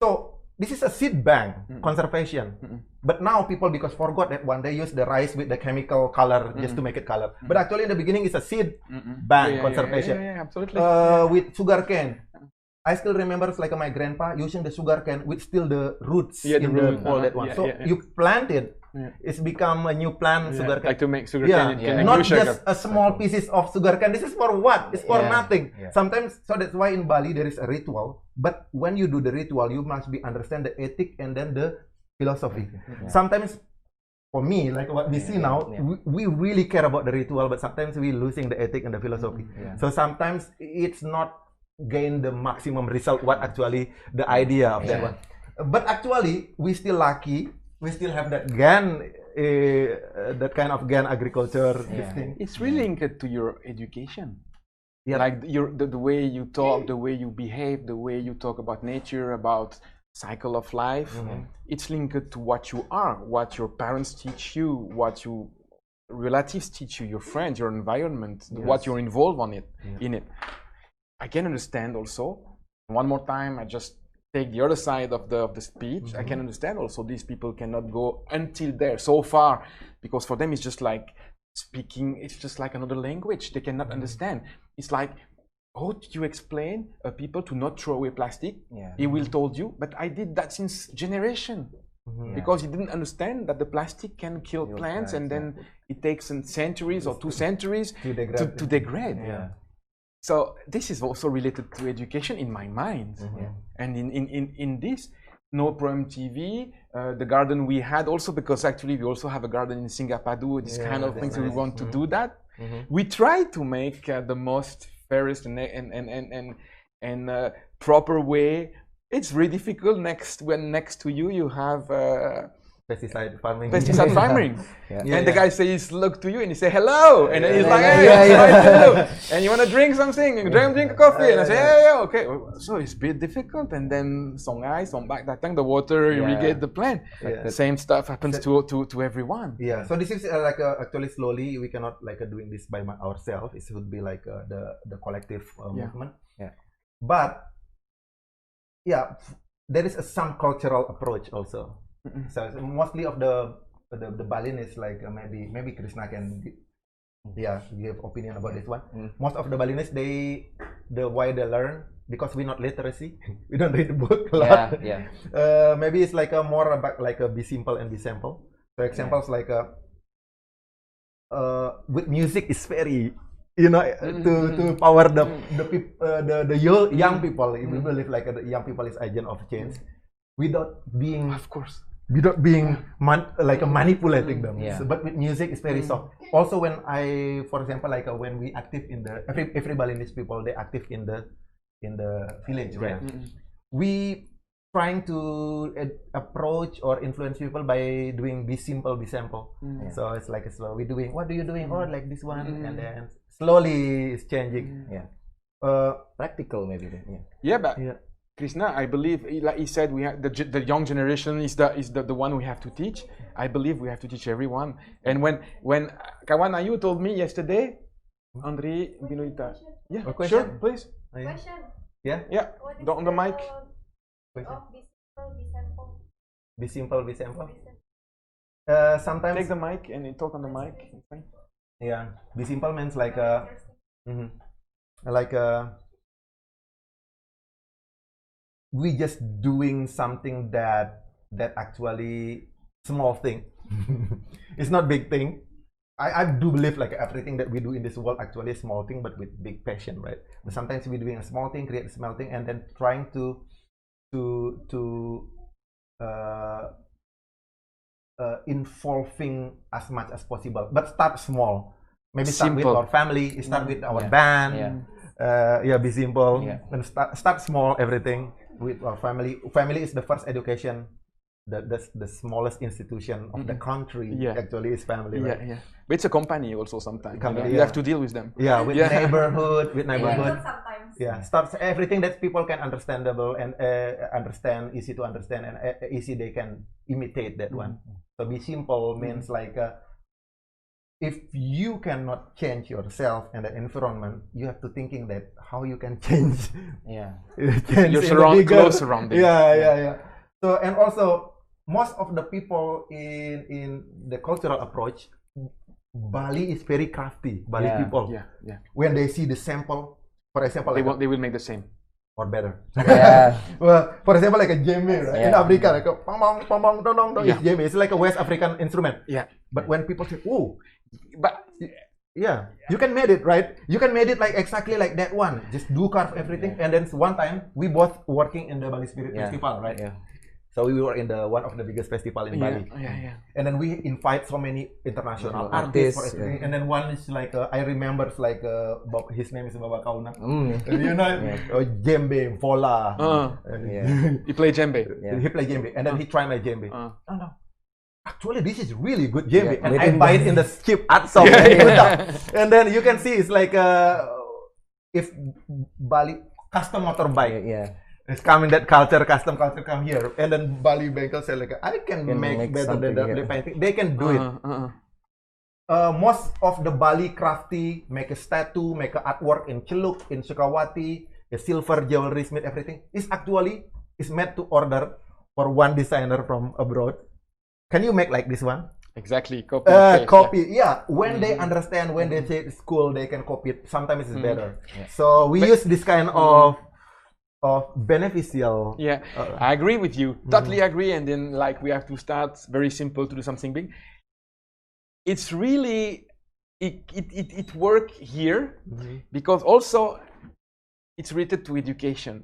So this is a seed bank conservation. But now people because forgot that one they use the rice with the chemical color just to make it color. But actually in the beginning it's a seed bank conservation. Absolutely. With sugar cane. I still remember like my grandpa using the sugar cane with still the roots in the all that one. So you plant it, it's become a new plant sugar cane. Like to make sugar cane. Not just a small pieces of sugar cane. This is for what? It's for nothing. Sometimes, so that's why in Bali there is a ritual. But when you do the ritual, you must understand the ethic and then the philosophy. Sometimes, for me, like what we see now, we really care about the ritual, but sometimes we losing the ethic and the philosophy. So sometimes it's not gain the maximum result what actually the idea of that one. But actually we still lucky, we still have that GAN that kind of GAN agriculture thing. It's really linked to your education. Like the way you talk, the way you behave, the way you talk about nature, about cycle of life. It's linked to what you are, what your parents teach you, what your relatives teach you, your friends, your environment, what you're involved in it. I can understand also. One more time, I just take the other side of the speech. I can understand also these people cannot go until there so far, because for them it's just like speaking. It's just like another language. They cannot understand. It's like, how do you explain people to not throw away plastic? He will told you, but I did that since generation. Because he didn't understand that the plastic can kill plants, and then it takes centuries or 2 centuries to degrade. So this is also related to education in my mind. And in this No Problem TV, the garden we had also, because actually we also have a garden in Singapadu, this kind of things, we want to do that. We try to make the most fairest and proper way. It's really difficult when next to you have pesticide farming. Pesticide farming. Yeah. And the guy says, look to you, and he say hello, and then he's like, hey, and you want to drink something, you drink a coffee, and I say, yeah, okay. So it's a bit difficult, and then songai, songbak datang, the water irrigate the plant. The same stuff happens to everyone. Yeah. So this is like actually slowly we cannot like doing this by ourselves. It should be like the collective movement. Yeah. But yeah, there is some cultural approach also. So mostly of the Balinese, like maybe Krishna can give opinion about this one. Most of the Balinese, the way they learn, because we're not literacy, we don't read the book a lot. Maybe it's like a more about like a be simple and be simple. So examples like with music is very, you know, to power the young people. If we believe like the young people is agent of change, without being, of course, without being manipulating them. Yeah. So, but with music, it's very soft. Also, when for example, like when we active in the every Balinese people, they active in the village, right? We trying to approach or influence people by doing be simple, be simple. So it's like we doing, what are you doing? Oh, like this one, and then slowly it's changing. Practical maybe. But Krishna, I believe, like he said, we have the young generation is the one we have to teach. I believe we have to teach everyone. And when Kawan Ayu told me yesterday, Andri Binuita, sure, please. Question. Yeah. On the mic. Be simple, be simple. Sometimes take the mic and talk on the mic. Yeah, be simple means like we just doing something that actually small thing. It's not big thing. I do believe like everything that we do in this world actually is small thing, but with big passion, right? But sometimes we're doing a small thing, create a small thing, and then trying to involving as much as possible. But start small. Maybe start with our family. Start with our band. Be simple. And start small. Everything with our family. Family is the first education. The smallest institution of the country actually is family, right? But it's a company also sometimes. Company, you have to deal with them. With neighborhood, Sometimes. Starts everything that people can understandable and understand, easy to understand, and easy they can imitate that one. So be simple means like if you cannot change yourself and the environment, you have to thinking that how you can change. Change your close surrounding. So and also most of the people in the cultural approach, Bali is very crafty. Bali people, when they see the sample, for example, they will make the same or better. Well, for example, like a djembe, right? In Africa, like a pong pong pong dong dong dong is djembe. It's like a West African instrument. But when people say, "Oh," but you can made it, right? You can made it like exactly like that one. Just do carve everything, and then one time we both working in the Bali Spirit Festival, right? So we were in one of the biggest festival in Bali. And then we invite so many international artists for everything. And then one is like I remember like his name is Baba Kauna. You know, djembe, vola. He play djembe. He play djembe, and then he try my djembe. No. Actually, this is really good djembe, and I buy it in the cheap art shop. And then you can see it's like if Bali custom motorbike. It's coming that culture, custom culture come here, and then Bali Bangkok say like, I can make better than the painting. They can do it. Most of the Bali crafty make a statue, make a artwork in Celuk, in Sukawati, the silver jewelry, made everything is actually made to order for one designer from abroad. Can you make like this one? Exactly, copy. When they understand, when they say school, they can copy it. Sometimes it's better. So we use this kind of beneficial. I agree with you, totally agree. And then like we have to start very simple to do something big. It's really it work here because also it's related to education.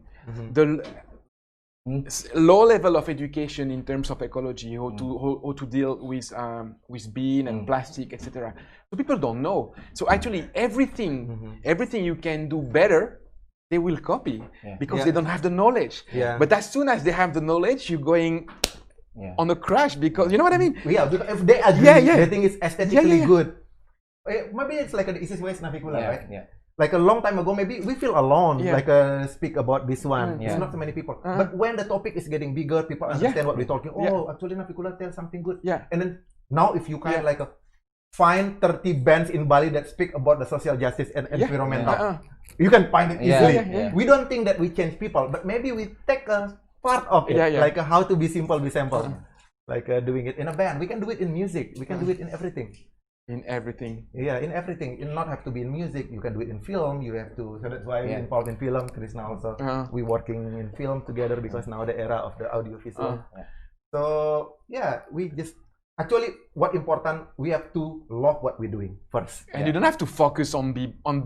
The low level of education in terms of ecology, how to deal with bean and plastic, etc. So people don't know. So actually, everything you can do better, they will copy because they don't have the knowledge. But as soon as they have the knowledge, you're going on a crash because you know what I mean. Yeah, because if they agree, they think it's aesthetically good. Maybe it's like the easiest way is Navicula, right? Like a long time ago, maybe we feel alone, like speak about this one. It's not so many people. But when the topic is getting bigger, people understand what we're talking. Oh, actually Navicula tells something good. And then now if you kind like find 30 bands in Bali that speak about the social justice and environmental, you can find it easily. We don't think that we change people, but maybe we take a part of it, like how to be simple, be simple. Like doing it in a band. We can do it in music. We can do it in everything. In everything. Yeah, in everything. It not have to be in music. You can do it in film. You have to. So that's why we involved in film. Krishna also. We working in film together because now the era of the audio visual. So yeah, we just actually what important we have to love what we're doing first. And you don't have to focus on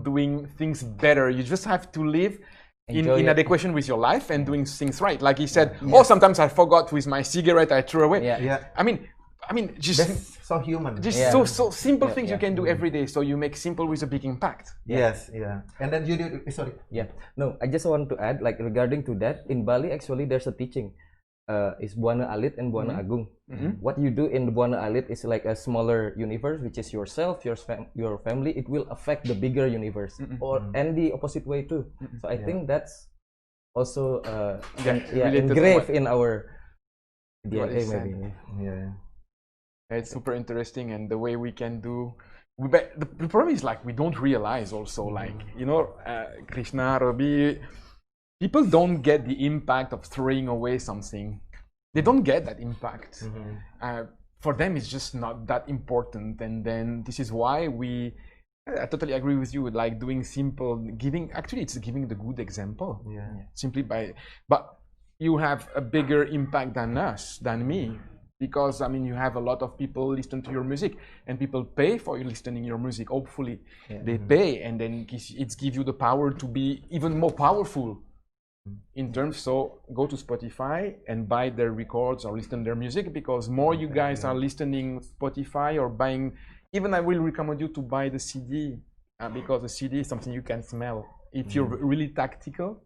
doing things better. You just have to live in adequation with your life and doing things right. Like he said, oh, sometimes I forgot with my cigarette, I threw away. I mean, just that's so human. Just so simple things you can do every day. So you make simple with a big impact. Yes, And then you do. Sorry. No, I just want to add, like regarding to that, in Bali actually there's a teaching. Is Buana Alit and Buana Agung. What you do in the Buana Alit is like a smaller universe, which is yourself, your family. It will affect the bigger universe, and the opposite way too. So I think that's also engraved in our DNA maybe. It's super interesting, and the way we can do. But the problem is like we don't realize also, like you know, Krishna, Robi. People don't get the impact of throwing away something. They don't get that impact. For them, it's just not that important. And then this is why I totally agree with you. Like doing simple, actually, it's giving the good example. Simply but you have a bigger impact than me. Because I mean, you have a lot of people listen to your music, and people pay for you listening your music. Hopefully, they pay, and then it gives you the power to be even more powerful. In terms, so go to Spotify and buy their records or listen to their music, because more you guys are listening Spotify or buying, even I will recommend you to buy the CD, because the CD is something you can smell. If you're really tactical,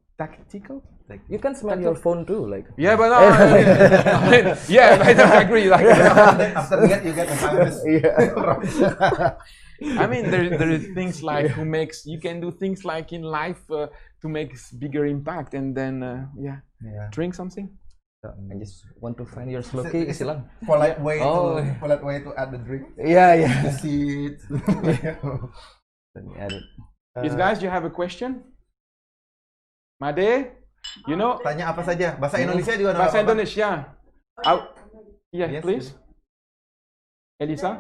you can smell your phone too, like. Yeah, but no, I don't agree. Like, after that, you get a virus. I mean, there is things like you can do things like in life to make bigger impact, and then drink something. I just want to find your slow key. It's a polite way to add the drink. The seeds. Let me add it. Guys, you have a question? Made, you know? Tanya apa saja. Bahasa Indonesia juga. Bahasa Indonesia. Please. Elisa?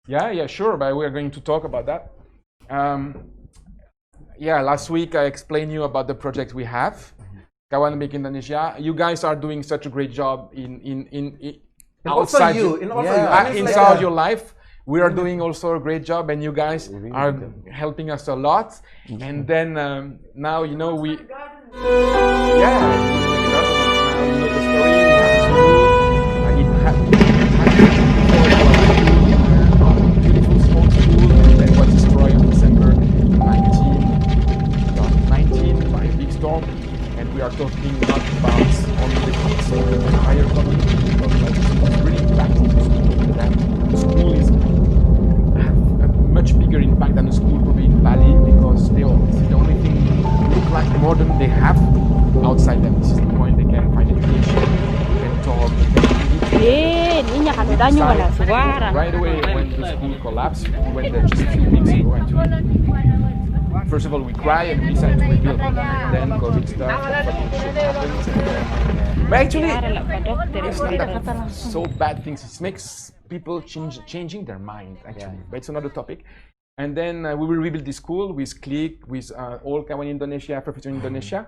Yeah, sure. But we are going to talk about that. Last week I explained you about the project we have, Kawan Baik Indonesia. You guys are doing such a great job in outside inside your life. We are doing also a great job, and you guys are helping us a lot. And then now you know we. Beautiful small school that was destroyed on December 19 by a big storm, and we are talking not about only the kids but the entire community, because it's really impacting the school. The school have a much bigger impact than the school probably in Bali, because this is the only thing look like modern they have outside them. This is the point they can find education, they can talk, right away when the school collapsed, we went there just a few weeks ago actually. First of all, we cry and we decided to rebuild. Then COVID started, shit happens. But actually, it's not that so bad things. It makes people changing their mind actually. But it's another topic. And then we will rebuild the school with Click, with all Kawan Indonesia, Professor Indonesia.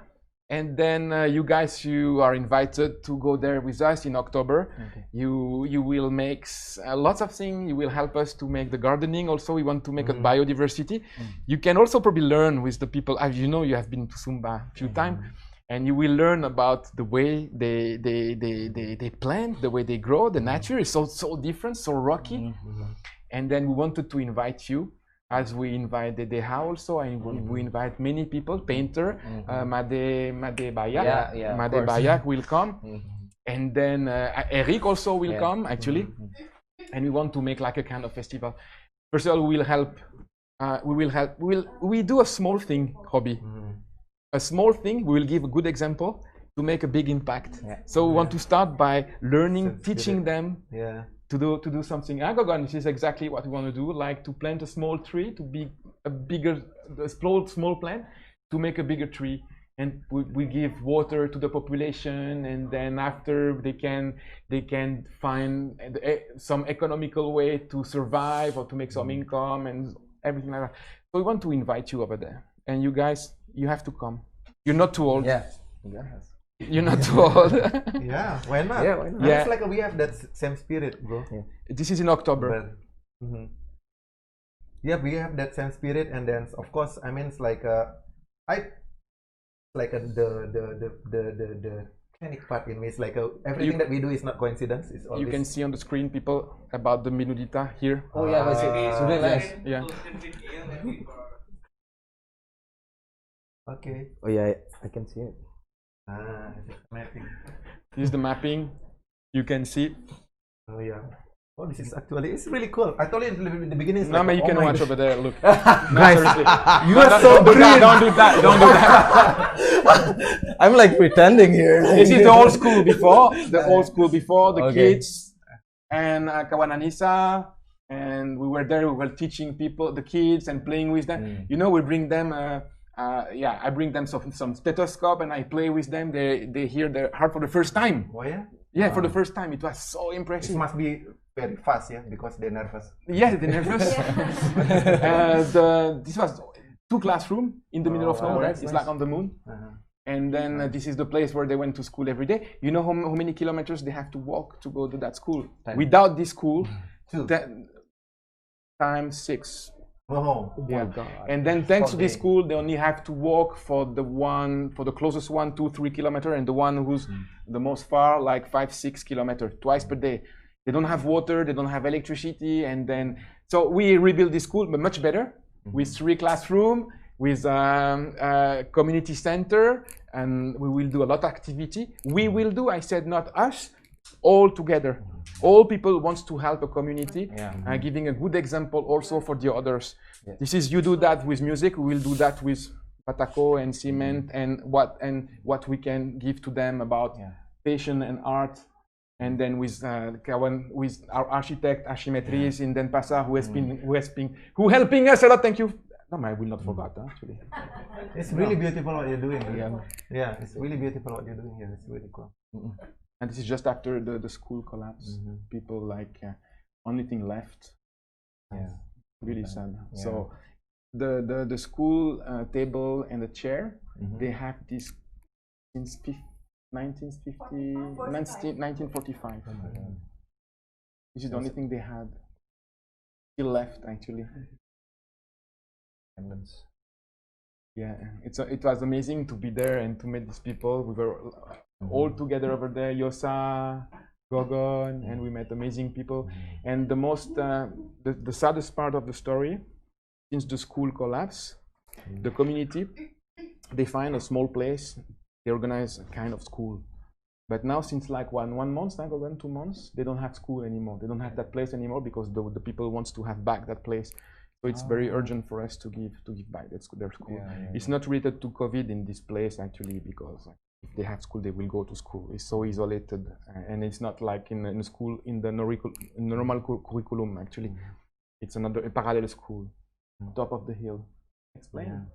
And then you guys, you are invited to go there with us in October. Okay. You will make lots of things. You will help us to make the gardening. Also, we want to make a biodiversity. You can also probably learn with the people. As you know, you have been to Sumba a few times, and you will learn about the way they plant, the way they grow. The nature is so different, so rocky. And then we wanted to invite you, as we invited Deha also, and we invite many people, painter, Made Baik, Made Baik will come, and then Eric also will come actually, and we want to make like a kind of festival. First of all, we will help. We do a small thing, Robi, a small thing. We will give a good example to make a big impact. So we want to start by learning, teaching them. To do something. Gogon, this is exactly what we want to do, like to plant a small tree, to be a small plant, to make a bigger tree. And we give water to the population, and then after they can find some economical way to survive or to make some income and everything like that. So we want to invite you over there. And you guys, you have to come. You're not too old. You're not too old. Yeah, why not? Yeah, why not? It's like we have that same spirit, bro. This is in October. Yeah, we have that same spirit, and then of course, I mean, it's like the mechanic part in me. It's like everything that we do is not coincidence. It's always. You can see on the screen, people, about the Minudita here. Oh yeah, it's really nice. Yeah. Okay. Oh yeah, I can see it. Mapping. This is the mapping. You can see. Oh yeah. Oh, this is actually, it's really cool. I told you in the beginning. No, like, you can watch over there. Look, guys, seriously. you are so green. Don't do that. Don't do that. I'm like pretending here. This is the old school before. The old school before. The kids and Kawan and Isa, and we were there. We were teaching people, the kids, and playing with them. You know, we bring them. I bring them some stethoscope and I play with them. They hear their heart for the first time. Oh yeah? Yeah, for the first time. It was so impressive. It must be very fast, yeah, because they're nervous. Yeah, they're nervous. This was 2 classrooms in the middle of nowhere. It's like on the moon. And then this is the place where they went to school every day. You know how many kilometers they have to walk to go to that school? 10. Without this school, 2 times 6. Oh yeah. God. And then thanks to this school, they only have to walk for the closest one 2-3 kilometers, and the one who's the most far, like 5-6 kilometers, twice per day. They don't have water, they don't have electricity, and then so we rebuild this school, but much better, with 3 classrooms, with a community center, and we will do a lot of activity. We will do, I said, not us, all together. All people wants to help a community, giving a good example also for the others. This is, you do that with music, we will do that with Patako and cement, and what we can give to them about passion and art. And then with Kawan, with our architect Ashimetris in Denpasar, who helping us a lot. Thank you. No, I will not forget actually. It's really beautiful what you're doing. Yeah, it's really beautiful what you're doing here. It's really cool. And this is just after the school collapse. People like only thing left. Really sad. So the school table and the chair, they have this since 1945. This is the only thing they had still left actually. Yeah, it was amazing to be there and to meet these people. We were all together over there, Yosa, Gogon, and we met amazing people. And the most, the saddest part of the story, since the school collapsed, the community, they find a small place, they organize a kind of school. But now, since like one month, now Gogon, 2 months, they don't have school anymore. They don't have that place anymore because the people wants to have back that place. So it's very urgent for us to give back their school. It's not related to COVID in this place actually, because if they have school, they will go to school. It's so isolated, and it's not like in a school in the normal curriculum actually. It's a parallel school, top of the hill. Explain.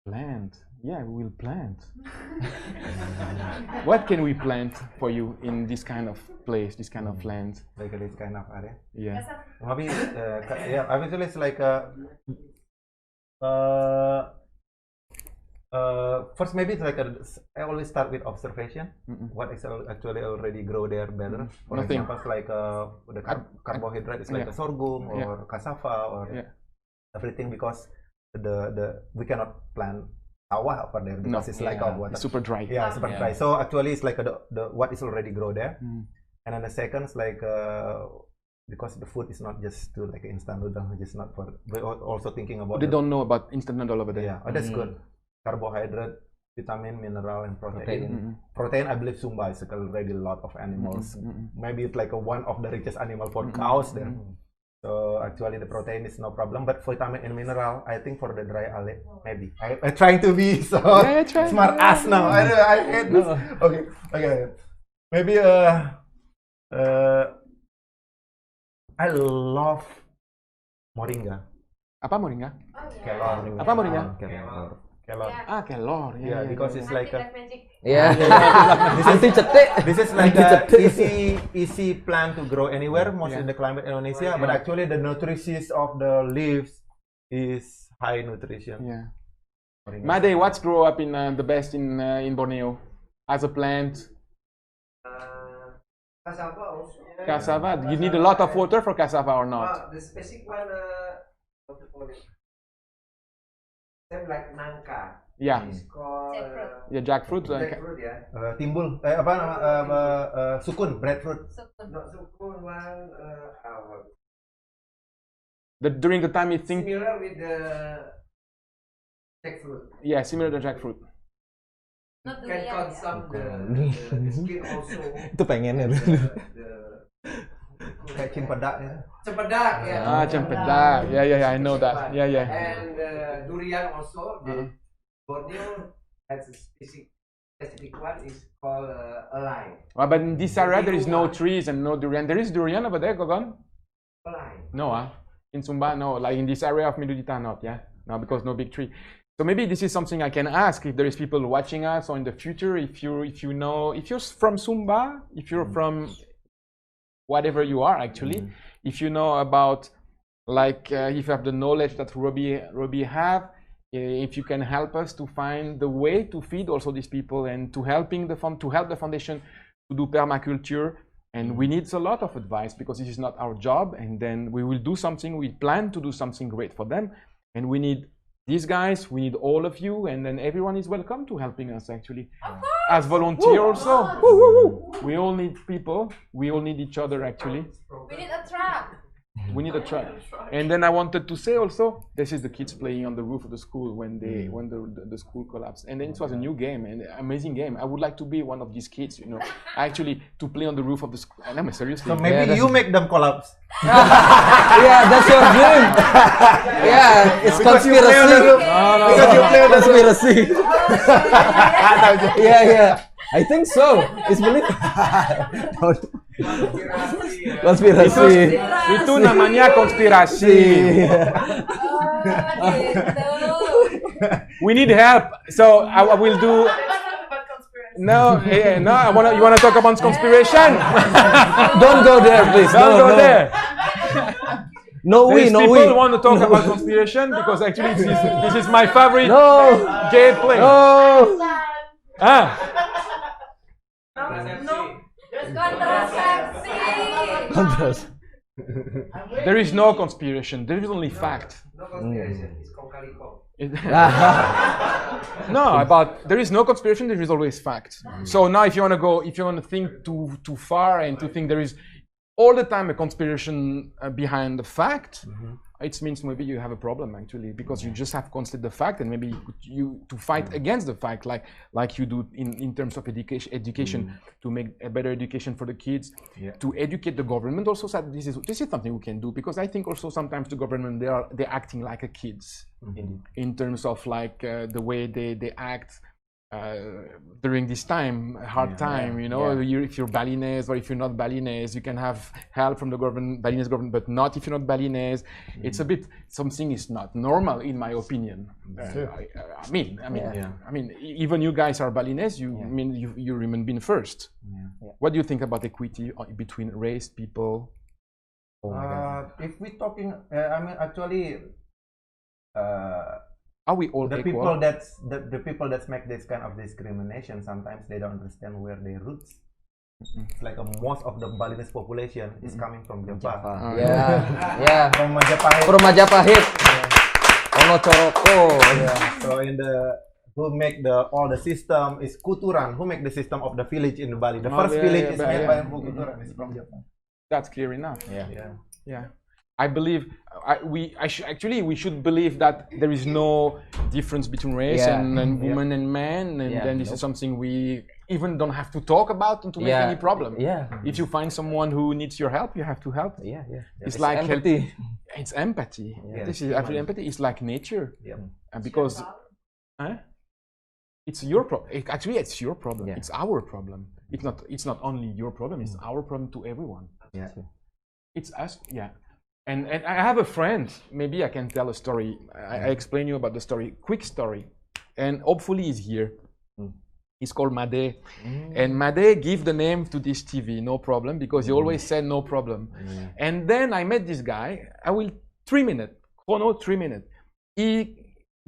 Plant. Yeah, we will plant. What can we plant for you in this kind of place, this kind of land? Like this kind of area? Yeah. Maybe, I mean, it's like First, maybe it's like I always start with observation. What is actually already grow there better. For Nothing. example, like the carbohydrate is like a sorghum or cassava or everything, because the we cannot plant sawah over there because it's like water. It's super dry. Yeah, super dry. So actually, it's like the what is already grow there, and then the second is like because the food is not just to like instant noodle, just not for. We're also thinking about. They don't know about instant noodle over there. Yeah, that's good. Carbohydrate, vitamin, mineral, and protein. Protein, I believe Sumba is already a lot of animals. Maybe it's like one of the richest animal for cows there. So actually the protein is no problem, but vitamin and mineral, I think for the dry alley, maybe. I'm trying to be so smart ass now. I hate this. Okay. Maybe I love moringa. Apa moringa? Kelor. Apa moringa? Kelor. Kelor. Yeah, because it's like a Anti cetek. this is like a easy plant to grow anywhere, most in the climate Indonesia. But actually, the nutrition of the leaves is high nutrition. Yeah. Made, what's grow up in the best in Borneo as a plant? Cassava also. Cassava. You need a lot of water for cassava or not? The specific one, what to call it? Same like nangka. Yeah. It's called Jackfruit. jackfruit, yeah. Timbul. Apa nama? Sukun, breadfruit. Not sukun one. During the time you think. Similar with the jackfruit. Yeah, similar to jackfruit. Not can consume the skin also. Itu pengen ya. Kayak cempedak ya. Cempedak, yeah. Cempedak. Yeah, I know that. Yeah. And durian also. The Borneo has a specific one is called alai. Well, but in this area there is no trees and no durian. There is durian over there, Gogon? Alai. No, in Sumba, no. Like in this area of Midudita, not. Yeah, no, because no big tree. So maybe this is something I can ask if there is people watching us, or in the future, if you know, if you're from Sumba, if you're from whatever you are actually, if you know about, like, if you have the knowledge that Robi have, if you can help us to find the way to feed also these people and to help the foundation to do permaculture. And we need a lot of advice, because this is not our job, and then we will do something, we plan to do something great for them, and we need these guys, we need all of you, and then everyone is welcome to helping us actually. As volunteer also. We all need people, we all need each other actually. We need a truck. We need a truck. And then I wanted to say also, this is the kids playing on the roof of the school when the school collapsed. And then it was a new game, an amazing game. I would like to be one of these kids, you know, actually to play on the roof of the school. And I'm seriously. So maybe you make them collapse. Yeah, that's your dream. Yeah, it's conspiracy. Because you play on the Conspiracy. Yeah. I think so. It's believed. Konspirasi. Itu namanya konspirasi. We need help. So I will do. No, you wanna talk about conspiration? Don't go there, please. Don't go there. No, people want to talk about conspiration, because actually this is my favorite gameplay. No. There is no conspiration. There is only fact. No conspiration. It's kong kali kong. No, there is no conspiration. There is always fact. So now, if you want to think too far and to think there is all the time a conspiration behind the fact, it means maybe you have a problem actually, because you just have considered the fact, and maybe you to fight against the fact, like you do in terms of education to make a better education for the kids, to educate the government also. So this is something we can do, because I think also sometimes the government they're acting like a kids in terms of like the way they act during this hard time, you know. If you're Balinese or if you're not Balinese, you can have help from the Balinese government, but not if you're not Balinese. It's a bit, something is not normal in my opinion. I mean, even you guys are Balinese. You're human being first. What do you think about equity between race, people? If we're talking, actually, Are we all the equal? people that's the people that make this kind of discrimination, sometimes they don't understand where their roots. It's like most of the Balinese population is coming from Java. Yeah. From Majapahit. From Majapahit. Ono Coroko. Yeah. So who make all the system is Kuturan. Who make the system of the village in Bali? The first village is made by Kuturan. It's from Japan. That's clear enough. Yeah. I believe we should believe that there is no difference between race and woman and man, and then this is something we even don't have to talk about to make any problem. If you find someone who needs your help, you have to help. It's like empathy. It's empathy. This is actually empathy. It's like nature. Because it's your problem. Actually, it's your problem. It's our problem. It's not only your problem. It's our problem to everyone. It's us. And I have a friend. Maybe I can tell a story. I explain you about the story. Quick story, and hopefully he's here. He's called Made, and Made give the name to this TV, No Problem, because he always said no problem. And then I met this guy. I will 3 minutes. Chrono 3 minutes. He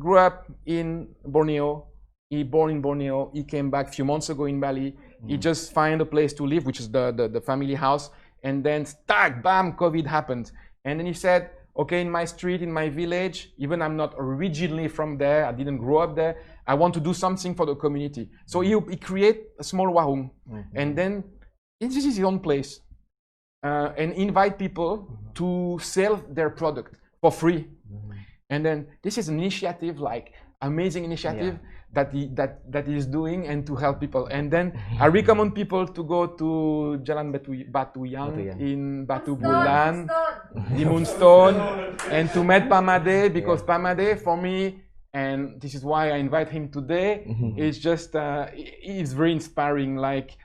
grew up in Borneo. He born in Borneo. He came back a few months ago in Bali. He just find a place to live, which is the family house. And then, bam, COVID happened. And then he said, okay, in my street, in my village, even I'm not originally from there, I didn't grow up there, I want to do something for the community. So he create a small warung, and then this is his own place, and invite people to sell their product for free. And then this is an initiative, like amazing initiative that he is doing, and to help people. And then I recommend people to go to Jalan Batuyang in Batu Bulan, di Moonstone, and to meet Pamade, because Pamade for me, and this is why I invite him today, is just it's very inspiring. Like,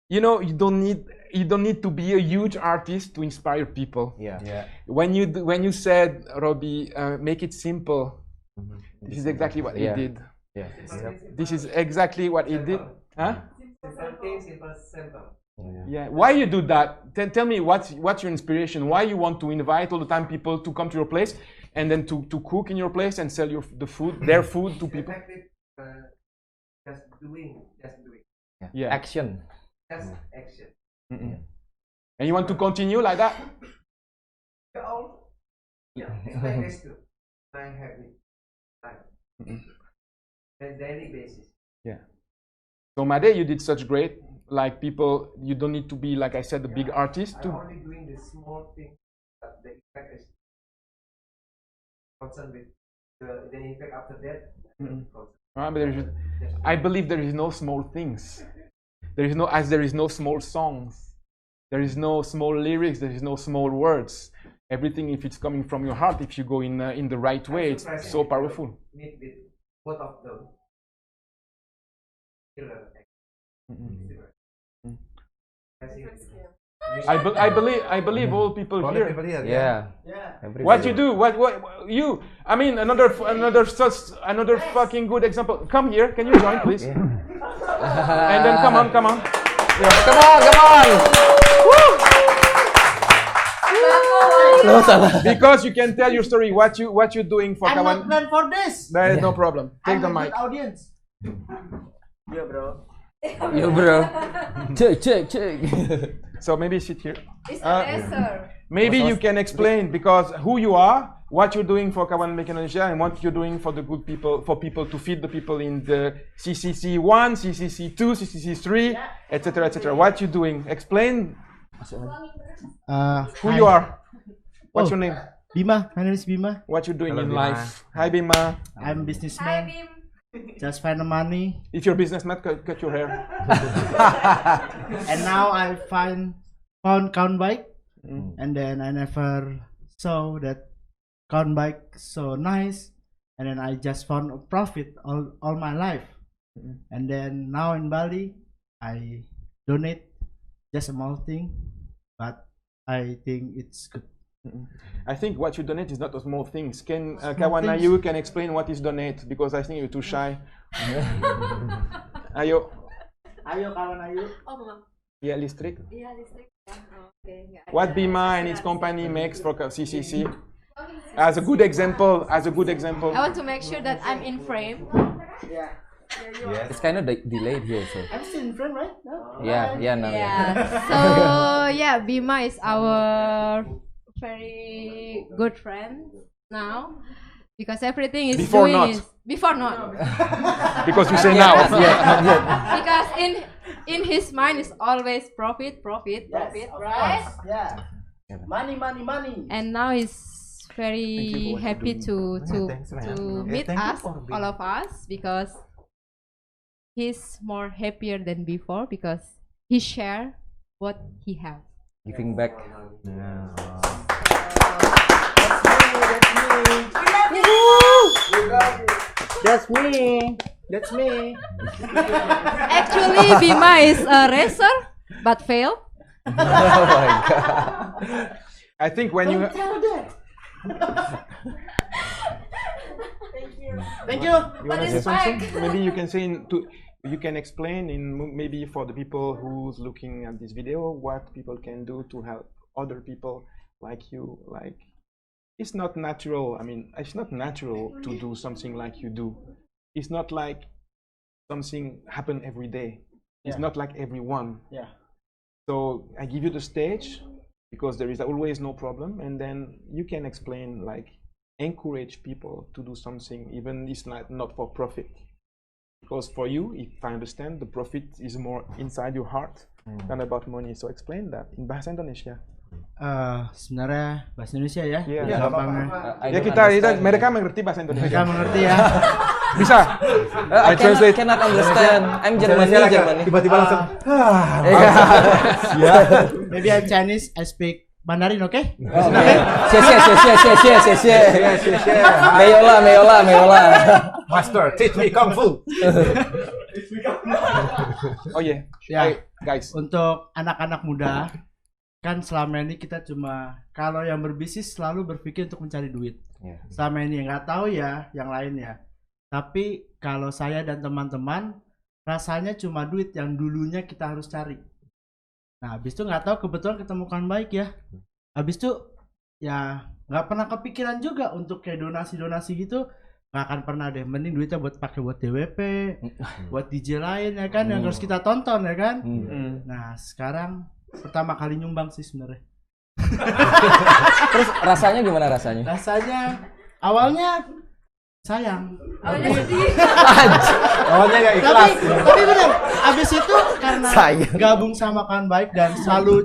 you know, you don't need to be a huge artist to inspire people. When you said, Robi, make it simple, this is exactly what he did. This is exactly what he did. Simple. Why you do that? Tell me what's your inspiration? Why you want to invite all the time people to come to your place, and then to cook in your place and sell their food to people? Just doing. Action. Just action. And you want to continue like that? It's my best too. My habit. On a daily basis. So Made, you did such great. Like, people, you don't need to be, like I said, the big artist. I'm only doing the small thing, but the effect is concerned with the effect after that. But I believe there is no small things. There is no small songs. There is no small lyrics. There is no small words. Everything, if it's coming from your heart, if you go in the right way, it's so powerful. Meet with both of them. I believe all people here. What you do? What you? I mean, another fucking good example. Come here. Can you join, please? And then come on. Come on. Woo! Because you can tell your story. What you doing for Kawan? I'm not meant for this. There is no problem. Take the mic. Audience. Yeah, bro. Yo, bro. Check. So maybe sit here. It's a racer. Maybe you can explain, because who you are, what you're doing for Kawan Make Indonesia, and what you're doing for the good people, for people to feed the people in the CCC 1, CCC 2, CCC 3, etc. What you're doing? Explain who you are. What's your name? Bima. My name is Bima. What you're doing in Bima. life? Hi, Bima. I'm Hi, businessman. Bim. Just find the money. If you're a businessman, cut your hair. And now I found Kawan Baik, and then I never saw that Kawan Baik so nice, and then I just found a profit all my life. And then now in Bali, I donate just a small thing, but I think it's good. I think what you donate is not a small things. Can Small Kawan things. Ayu can explain what is donate, because I think you're too shy. Ayo. Ayo Kawan Ayu. Oh, Mama. Yeah, listrik. Iya, listrik. Oh, okay. Nggak What ada Bima and its asuransi. company makes for CCC? As a good example, I want to make sure that I'm in frame. Yeah. Yes. It's kind of delayed here, so. I'm still in frame, right? No? Yeah, now. So yeah, Bima is our very good friend now because everything is Before doing not. is before not. because you say now. Because in his mind is always profit, Yes, of right? course. Yeah. Money. And now he's very happy to thanks, man. to Yeah, meet thank you us, for being- all of us, because he's more happier than before because he share what he has. Giving back. Yeah. That's me. That's me. Actually, Bima is a racer but fail. Oh my god. I think when you Thank you. you want to say something, maybe you can say you can explain maybe for the people who's looking at this video what people can do to help other people like you. Like it's not natural. I mean, it's not natural to do something like you do. It's not like something happen every day. It's Yeah. not like everyone. Yeah. So I give you the stage because there is always no problem, and then you can explain, like encourage people to do something, even it's not for profit. Because for you, if I understand, the profit is more inside your heart than about money. So explain that in bahasa Indonesia. Sebenarnya bahasa Indonesia ya. Iya. Biar gampangnya. I Ya don't kita understand. mereka mengerti bahasa Mereka Indonesia. mengerti ya. Bisa. I cannot understand. I'm Germany. Tiba-tiba langsung. Maybe I'm Chinese. I speak Mandarin, okay? Meyola. Master, teach me kung fu. Oh yeah. Ya. Hey, guys. Untuk anak-anak muda, kan selama ini kita cuma kalau yang berbisnis selalu berpikir untuk mencari duit. Yeah. Selama ini nggak tahu ya yang lain ya. Tapi kalau saya dan teman-teman rasanya cuma duit yang dulunya kita harus cari. Nah, habis itu nggak tahu kebetulan ketemukan baik ya. Habis itu ya nggak pernah kepikiran juga untuk kayak donasi gitu. Nggak akan pernah deh. Mending duitnya buat pakai buat DWP, buat DJ lain ya kan yang harus kita tonton ya kan. Nah, sekarang pertama kali nyumbang sih sebenarnya. Terus rasanya gimana rasanya? Rasanya awalnya sayang. Awalnya nggak ikhlas. Tapi benar. Abis itu karena Sayang. gabung sama Kawan Baik dan selalu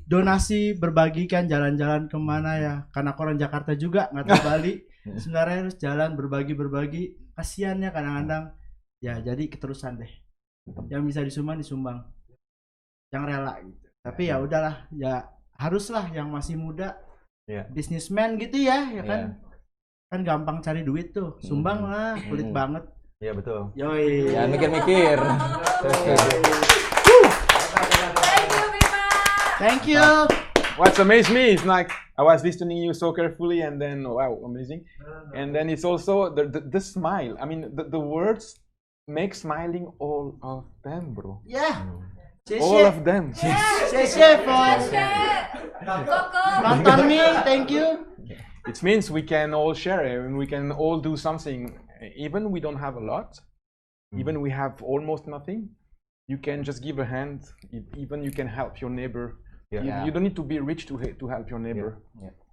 donasi berbagikan jalan-jalan kemana ya. Karena orang Jakarta juga nggak tahu Bali. Sebenarnya harus jalan berbagi. Kasiannya kadang-kadang. Ya jadi keterusan deh. Yang bisa disumbang. Yang rela gitu. Tapi ya udahlah. Ya haruslah yang masih muda. Yeah. Businessman gitu ya kan. Kan gampang cari duit tuh, sumbang lah, kulit banget. Iya betul. Yoi. Ya mikir-mikir. Thank you. What's amazed me is like I was listening you so carefully, and then wow, amazing. And then it's also the smile. I mean, the words make smiling all of them, bro. Yeah. All of them. Share for nonton me. Thank you. It means we can all share and we can all do something. Even we don't have a lot, even we have almost nothing, you can just give a hand. Even you can help your neighbor. You don't need to be rich to help your neighbor.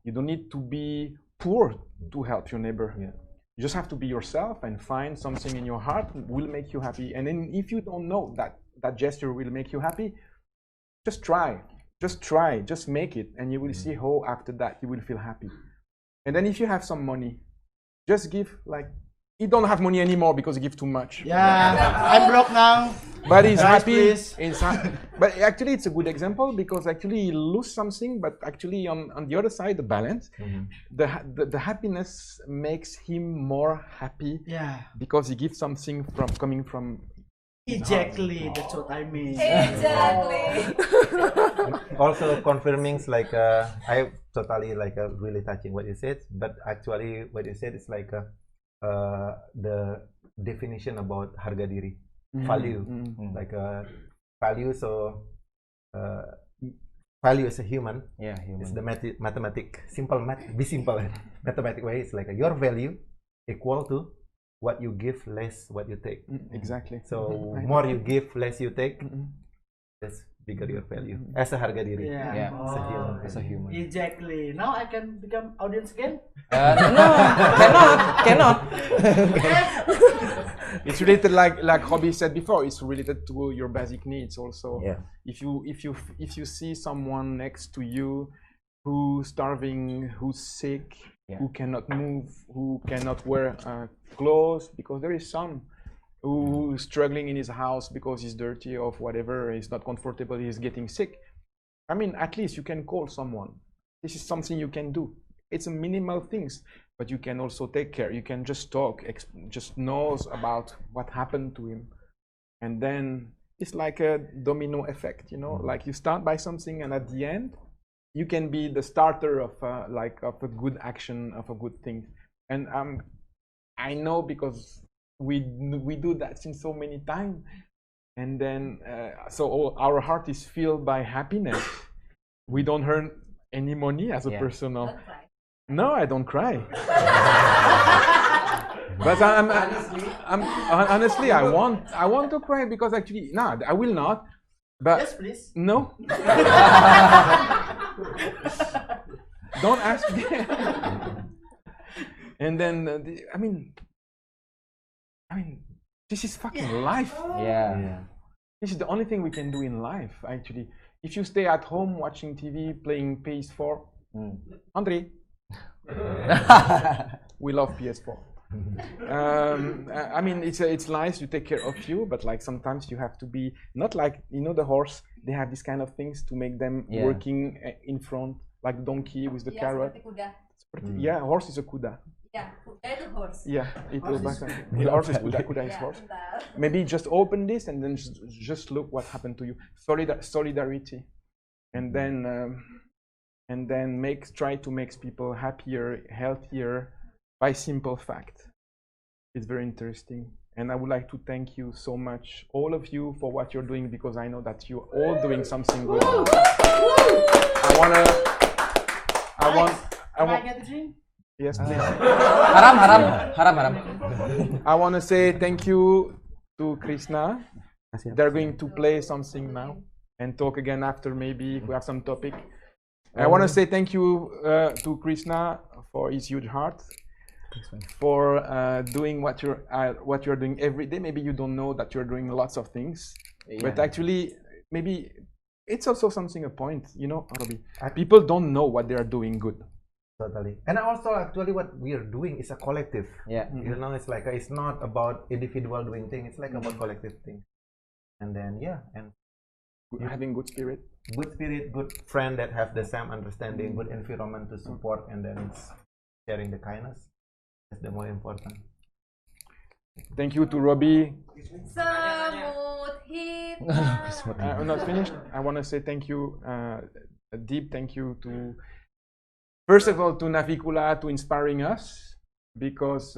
You don't need to be poor to help your neighbor. You just have to be yourself and find something in your heart will make you happy. And then if you don't know that gesture will make you happy, just try. Just make it, and you will see how after that you will feel happy. And then if you have some money, just give. Like, you don't have money anymore because you give too much. Yeah, I'm broke now. But he's Guys, happy. please. But actually, it's a good example because actually he lose something, but actually on the other side, the balance, the happiness makes him more happy. Yeah. Because he gives something coming from. Exactly, that's what I mean. Also confirming like I totally like really touching what you said, but actually what you said is like the definition about harga diri, value, like value. So value as a human. Yeah, It's human. the mathematic simple mathematic way. It's like your value equal to what you give less what you take. Exactly. So more you give, less you take. That's bigger your value as a harga diri. Yeah. As a human. As a human. Exactly. Now I can become audience again. No, cannot. It's related, like Robi said before. It's related to your basic needs also. Yeah. If you see someone next to you who's starving, who's sick, who cannot move, who cannot wear clothes, because there is some who's struggling in his house because he's dirty or whatever, he's not comfortable, he's getting sick. I mean, at least you can call someone. This is something you can do. It's a minimal things, but you can also take care. You can just talk, just knows about what happened to him. And then it's like a domino effect, you know, like you start by something and at the end, you can be the starter of a good action, of a good thing. And I know because we do that since so many times, and then so our heart is filled by happiness. We don't earn any money as a personal. Don't cry. No, I don't cry. But honestly, I want to cry because actually, no, I will not. But Yes, please. no. Don't ask me. And then I mean, this is fucking life. Yeah. This is the only thing we can do in life, actually. If you stay at home watching TV, playing PS4, Andre, we love PS4. I mean, it's nice to take care of you, but like sometimes you have to be not like, you know, the horse. They have these kind of things to make them working in front, like donkey with the carrot. Yeah, horse is a kuda. Yeah, kuda itu horse. Yeah, horse is kuda. Kuda is horse. Maybe just open this and then just look what happened to you. Solidarity, and then try to make people happier, healthier by simple fact. It's very interesting, and I would like to thank you so much, all of you, for what you're doing, because I know that you're all doing something good. I want. Can I get a drink? Yes, please. Haram. I want to say thank you to Krishna. They're going to play something now and talk again after, maybe if we have some topic. I want to say thank you to Krishna for his huge heart, for doing what you're doing every day. Maybe you don't know that you're doing lots of things, but actually, maybe it's also something a point, you know, Robi. People don't know what they are doing good. Totally. And also, actually, what we are doing is a collective. Yeah. You know, it's like it's not about individual doing things. It's like about collective things. And then and Having good spirit, good friend that have the same understanding, good environment to support, and then sharing the kindness. That's the more important. Thank you to Robi. Semut hitam. I'm not finished. I want to say thank you, a deep thank you to, first of all, to Navicula, to inspiring us, because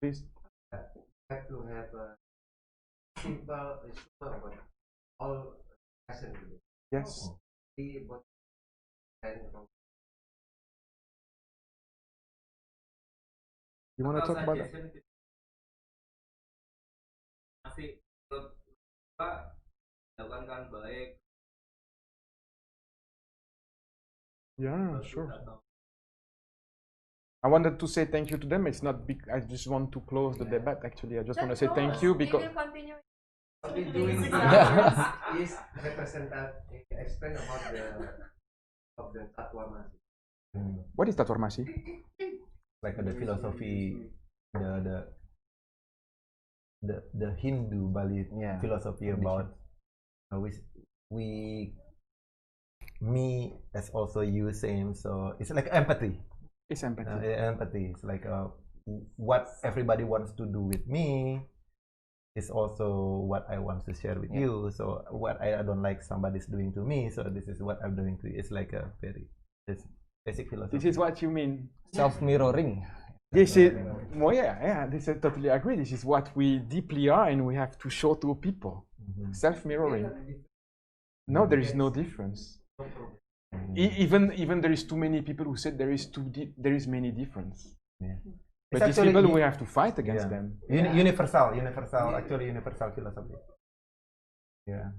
please. Have to have a simple but all lesson. Yes. You want to talk about that? Masih menurut Pak lakukan baik. Yeah, sure. I wanted to say thank you to them. It's not big. I just want to close the debate. Actually, I just want to say thank you because. We will continue. Doing is representative. Explain about the Tatwa Masih. What is Tatwarmasi? Like the philosophy, the Hindu Bali philosophy about me as also you same. So it's like empathy. It's empathy. Empathy. It's like what everybody wants to do with me is also what I want to share with you. So what I don't like somebody's doing to me, so this is what I'm doing to you. It's like a very basic philosophy. This is what you mean. Self-mirroring. This is, well, yeah, this I totally agree. This is what we deeply are, and we have to show to people. self-mirroring. No, there is no difference. Even there is too many people who said there is many difference. Yeah. But It's these actually people, we have to fight against yeah. them. Universal, actually universal philosophy. Yeah.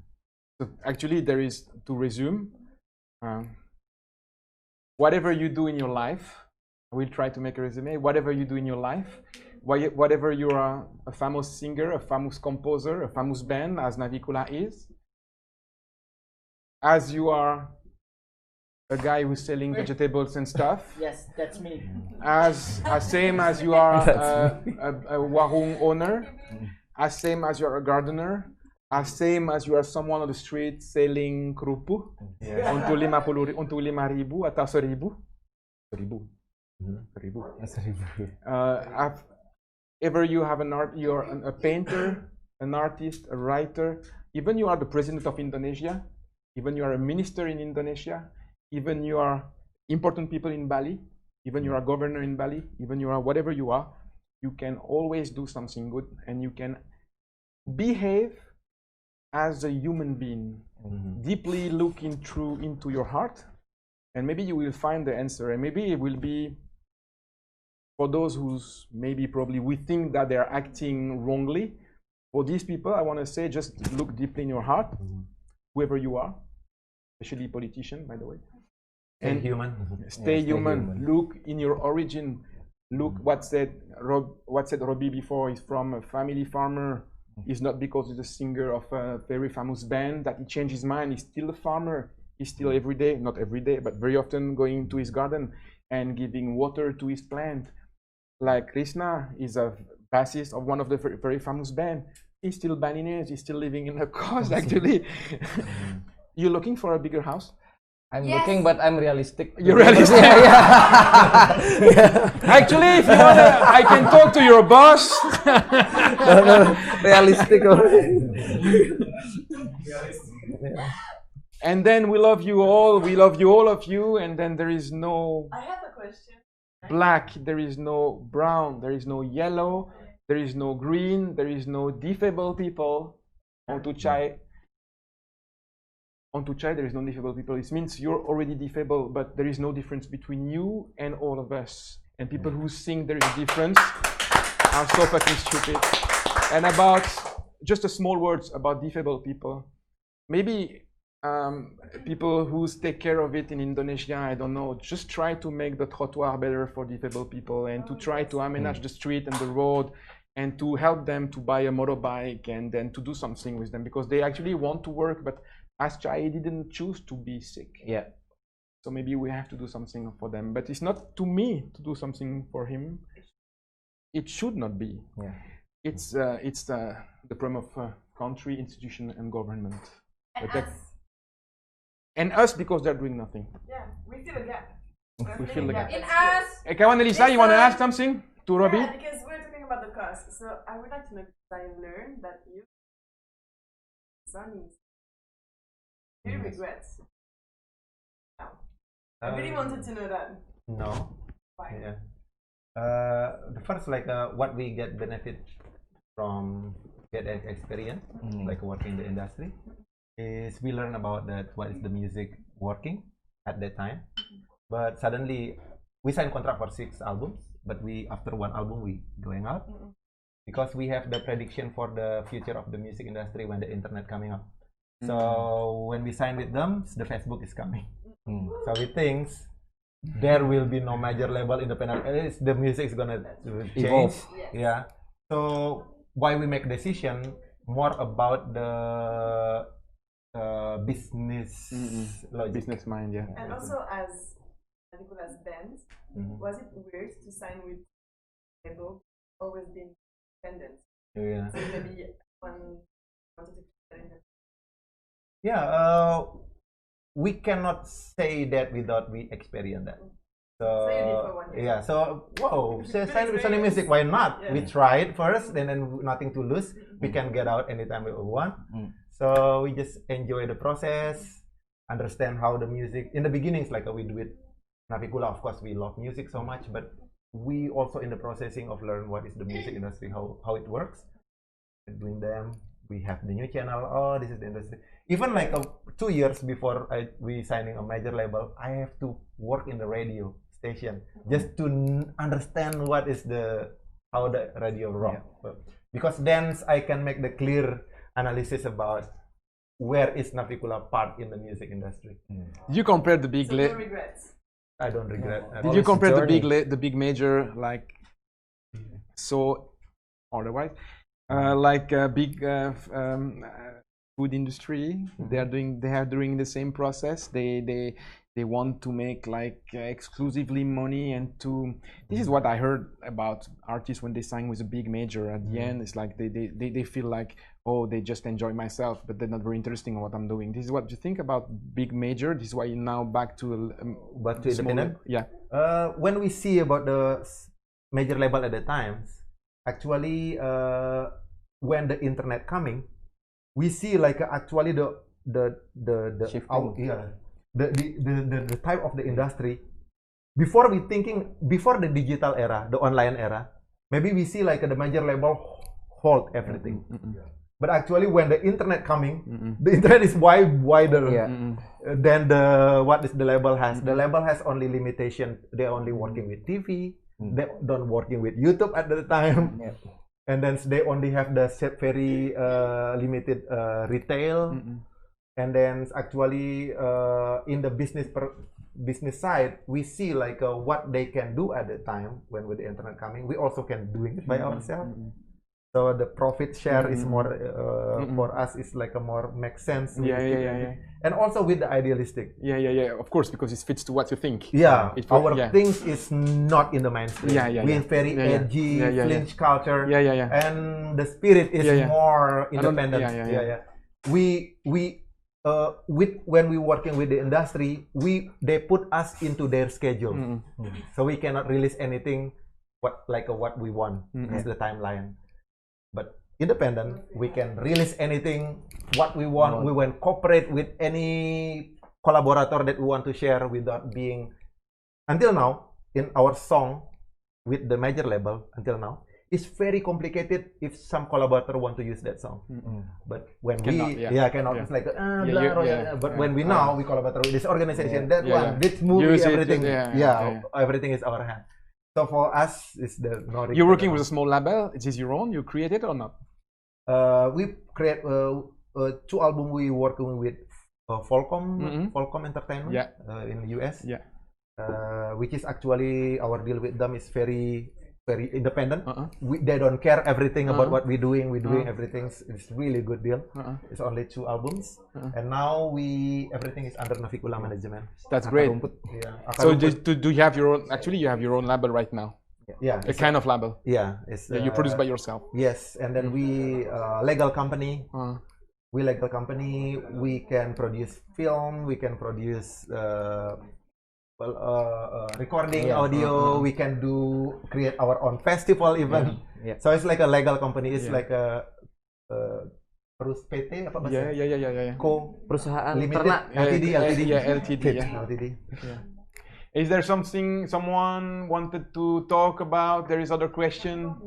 So actually, there is, to resume, whatever you do in your life, I will try to make a resume. Whatever you do in your life, whatever you are, a famous singer, a famous composer, a famous band, as Navicula is, as you are a guy who's selling vegetables and stuff, Yes, that's me. as same as you are a warung owner, as same as you are a gardener, as same as you are someone on the street selling kerupuk untuk 5.000 untuk 5.000 atau 1.000. Ever you have an art, you're a painter, an artist, a writer, even you are the president of Indonesia, even you are a minister in Indonesia, even you are important people in Bali, even you are a governor in Bali, even you are whatever you are, you can always do something good, and you can behave as a human being, deeply looking through into your heart, and maybe you will find the answer. And maybe it will be for those who's probably we think that they are acting wrongly. For these people, I want to say, just look deeply in your heart, whoever you are, especially politician, by the way. And human. Stay human. Look in your origin. Look what said Robi before. He's from a family farmer. It's not because he's a singer of a very famous band that he changed his mind. He's still a farmer. He's still every day, not every day, but very often going to his garden and giving water to his plant. Like Krishna is a bassist of one of the very, very famous band. He's still Balinese. He's still living in a cause, actually. You're looking for a bigger house? I'm looking, but I'm realistic. You're realistic? Actually, if you want to, I can talk to your boss. No, realistic. And then we love you all. We love you, all of you. And then there is no I have a question. black. There is no brown. There is no yellow. There is no green. There is no disabled people. On Tuchai, there is no disabled people. It means you're already disabled, but there is no difference between you and all of us. And people who think there is a difference are so fucking stupid. And about just a small words about disabled people. Maybe people who take care of it in Indonesia, I don't know, just try to make the trottoir better for disabled people, and to try to aménage the street and the road, and to help them to buy a motorbike, and then to do something with them, because they actually want to work, but as Chai didn't choose to be sick. Yeah. So maybe we have to do something for them, but it's not to me to do something for him. It should not be. Yeah. It's the problem of country, institution, and government. And us, because they're doing nothing. Yeah, we feel a gap. We feel the gap. In us. Kawan, Elisa, you want to ask something to Robi? Yeah, because we're talking about the cost. So I would like to know, because I learned that you son is he regrets. No. I really wanted to know that. No. Why? Yeah. The first, like what we get benefit from get experience, like working in the industry, is we learn about that what is the music working at that time. But suddenly we signed contract for 6 albums, but we after 1 album we going out because we have the prediction for the future of the music industry when the internet coming up. So when we sign with them, the Facebook is coming. So we think there will be no major label independent. The music is gonna change. Evolve. Yeah. So why we make decision more about the business logic. Business mind, yeah. And also, as Navicula's band, was it weird to sign with label? Always been independent. Yeah. So maybe one wanted to keep that independent. Yeah. We cannot say that without we experience that. So you did for 1 year. yeah. So whoa, sign with Sony Music. Why not? Yeah. We tried first, and then nothing to lose. We can get out anytime we want. So we just enjoy the process, understand how the music. In the beginnings, like we do it, Navicula, of course, we love music so much, but we also in the processing of learn what is the music industry, how it works, doing them, we have the new channel. Oh, this is the industry. Even like 2 years before we signing a major label, I have to work in the radio station just to understand what is how the radio rock. Because then I can make the clear analysis about where is Navicula part in the music industry. You compare the big. So no regrets. I don't regret. Did you compare the big major like so otherwise like a big food industry? They are doing the same process. They want to make like exclusively money, and this is what I heard about artists when they sign with a big major. At the end, it's like they feel like, oh, they just enjoy myself, but they're not very interested in what I'm doing. This is what you think about big major. This is why you're now back to independent. Yeah. When we see about the major label at the times, actually, when the internet coming, we see like actually the type of the industry. Before the digital era, the online era, maybe we see like the major label hold everything. But actually, when the internet coming, the internet is wider than what is the label has. The label has only limitation. They're only working with TV. They don't working with YouTube at the time. And then they only have the very limited retail. And then actually in the business side, we see like what they can do at the time when with the internet coming. We also can do it by ourselves. So the profit share is more for us. Is like a more makes sense. And also with the idealistic. Of course, because it fits to what you think. Our things is not in the mainstream. We're very edgy, flinch culture. And the spirit is more independent. We when we working with the industry, they put us into their schedule, so we cannot release anything what we want as the timeline. But independent, we can release anything what we want. We will cooperate with any collaborator that we want to share without being. Until now, in our song with the major label, until now, it's very complicated if some collaborator want to use that song. But when cannot. It's like but when we collaborate with this organization, that one, this movie, everything, everything is our hand. So for us, it's the no. You're working with a small label. Is this your own? You create it or not? We create 2 albums. We working with Volcom Entertainment in the US. Which is actually our deal with them is very independent. They don't care everything about what we're doing. We're doing everything. It's really good deal. It's only 2 albums, and now everything is under Navicula management. That's great. So do you have your own? Actually, you have your own label right now. A kind of label. It's you produce by yourself. Yes, and then we legal company. We legal company. We can produce film. We can produce. Recording audio, we can create our own festival even. So it's like a legal company. It's like a PT apa bahasa? Perusahaan limited LTD. Is there something someone wanted to talk about? There is other question.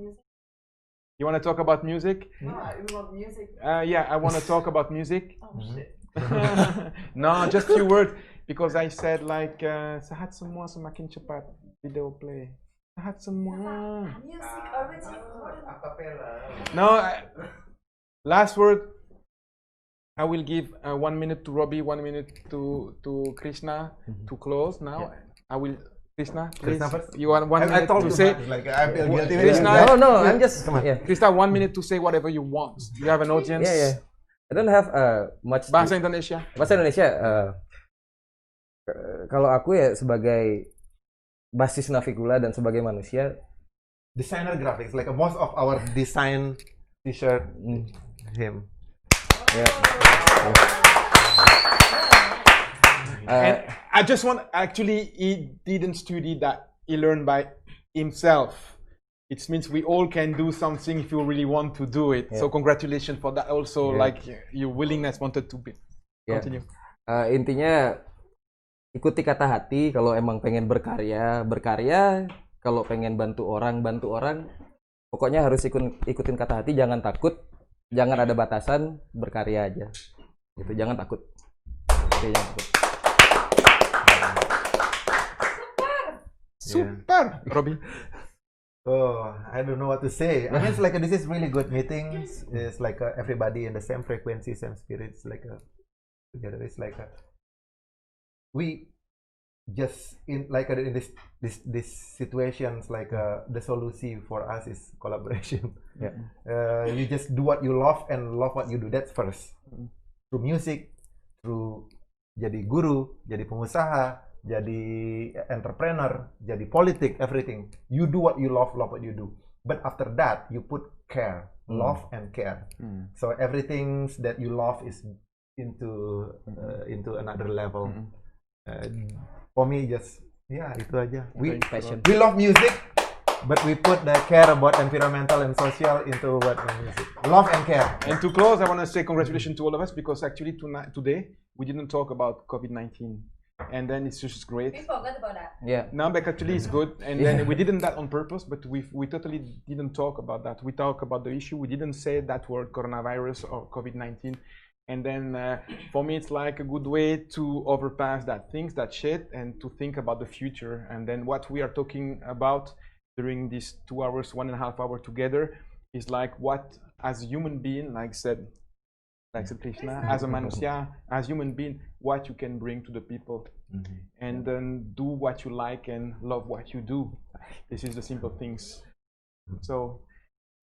You want to talk about music? We want music. I want to talk about music. Shit. No, just few words. Because I said like sehat semua semakin cepat video play. Sehat semua. Music already. No, last word. I will give 1 minute to Robi, 1 minute to Krishna to close now. I will Krishna, please. You want 1 minute to say? Like I feel guilty. Krishna, no, I'm just. Krishna, 1 minute to say whatever you want. You have an audience. I don't have much. Bahasa Indonesia. Bahasa Indonesia. Kalau aku ya sebagai basis Navicula dan sebagai manusia, designer graphics, like most of our design t-shirt, him. And I just want, actually, he didn't study that. He learned by himself. It means we all can do something if you really want to do it. So congratulations for that. Also, like your willingness wanted to be. Continue. Intinya ikuti kata hati. Kalau emang pengen berkarya. Kalau pengen bantu orang. Pokoknya harus ikutin kata hati. Jangan takut. jangan ada batasan, berkarya aja. Gitu, jangan takut. Oke, jangan takut. Super, Robi. Oh, I don't know what to say. I mean, it's like this is really good meetings. It's like everybody in the same frequency, same spirit. It's like together. It's like we just in like in this situations like the solution for us is collaboration. Yeah. You just do what you love and love what you do. That's first. Through music, through jadi guru, jadi pengusaha, jadi entrepreneur, jadi politik, everything. You do what you love what you do. But after that, you put care, love and care. So everything that you love is into another level. For me, just itu aja. We love music, but we put the care about environmental and social into what music. Love and care. And to close, I want to say congratulations to all of us because actually today we didn't talk about COVID-19. And then it's just great. We forgot about that. Yeah. No, but actually it's good. And then we didn't that on purpose, but we totally didn't talk about that. We talk about the issue. We didn't say that word coronavirus or COVID-19. And then for me, it's like a good way to overpass that things, that shit, and to think about the future. And then what we are talking about during these 2 hours, 1.5 hours together is like what, as a human being, like said Krishna, as a manusia, as human being, what you can bring to the people. And then do what you like and love what you do. This is the simple things. So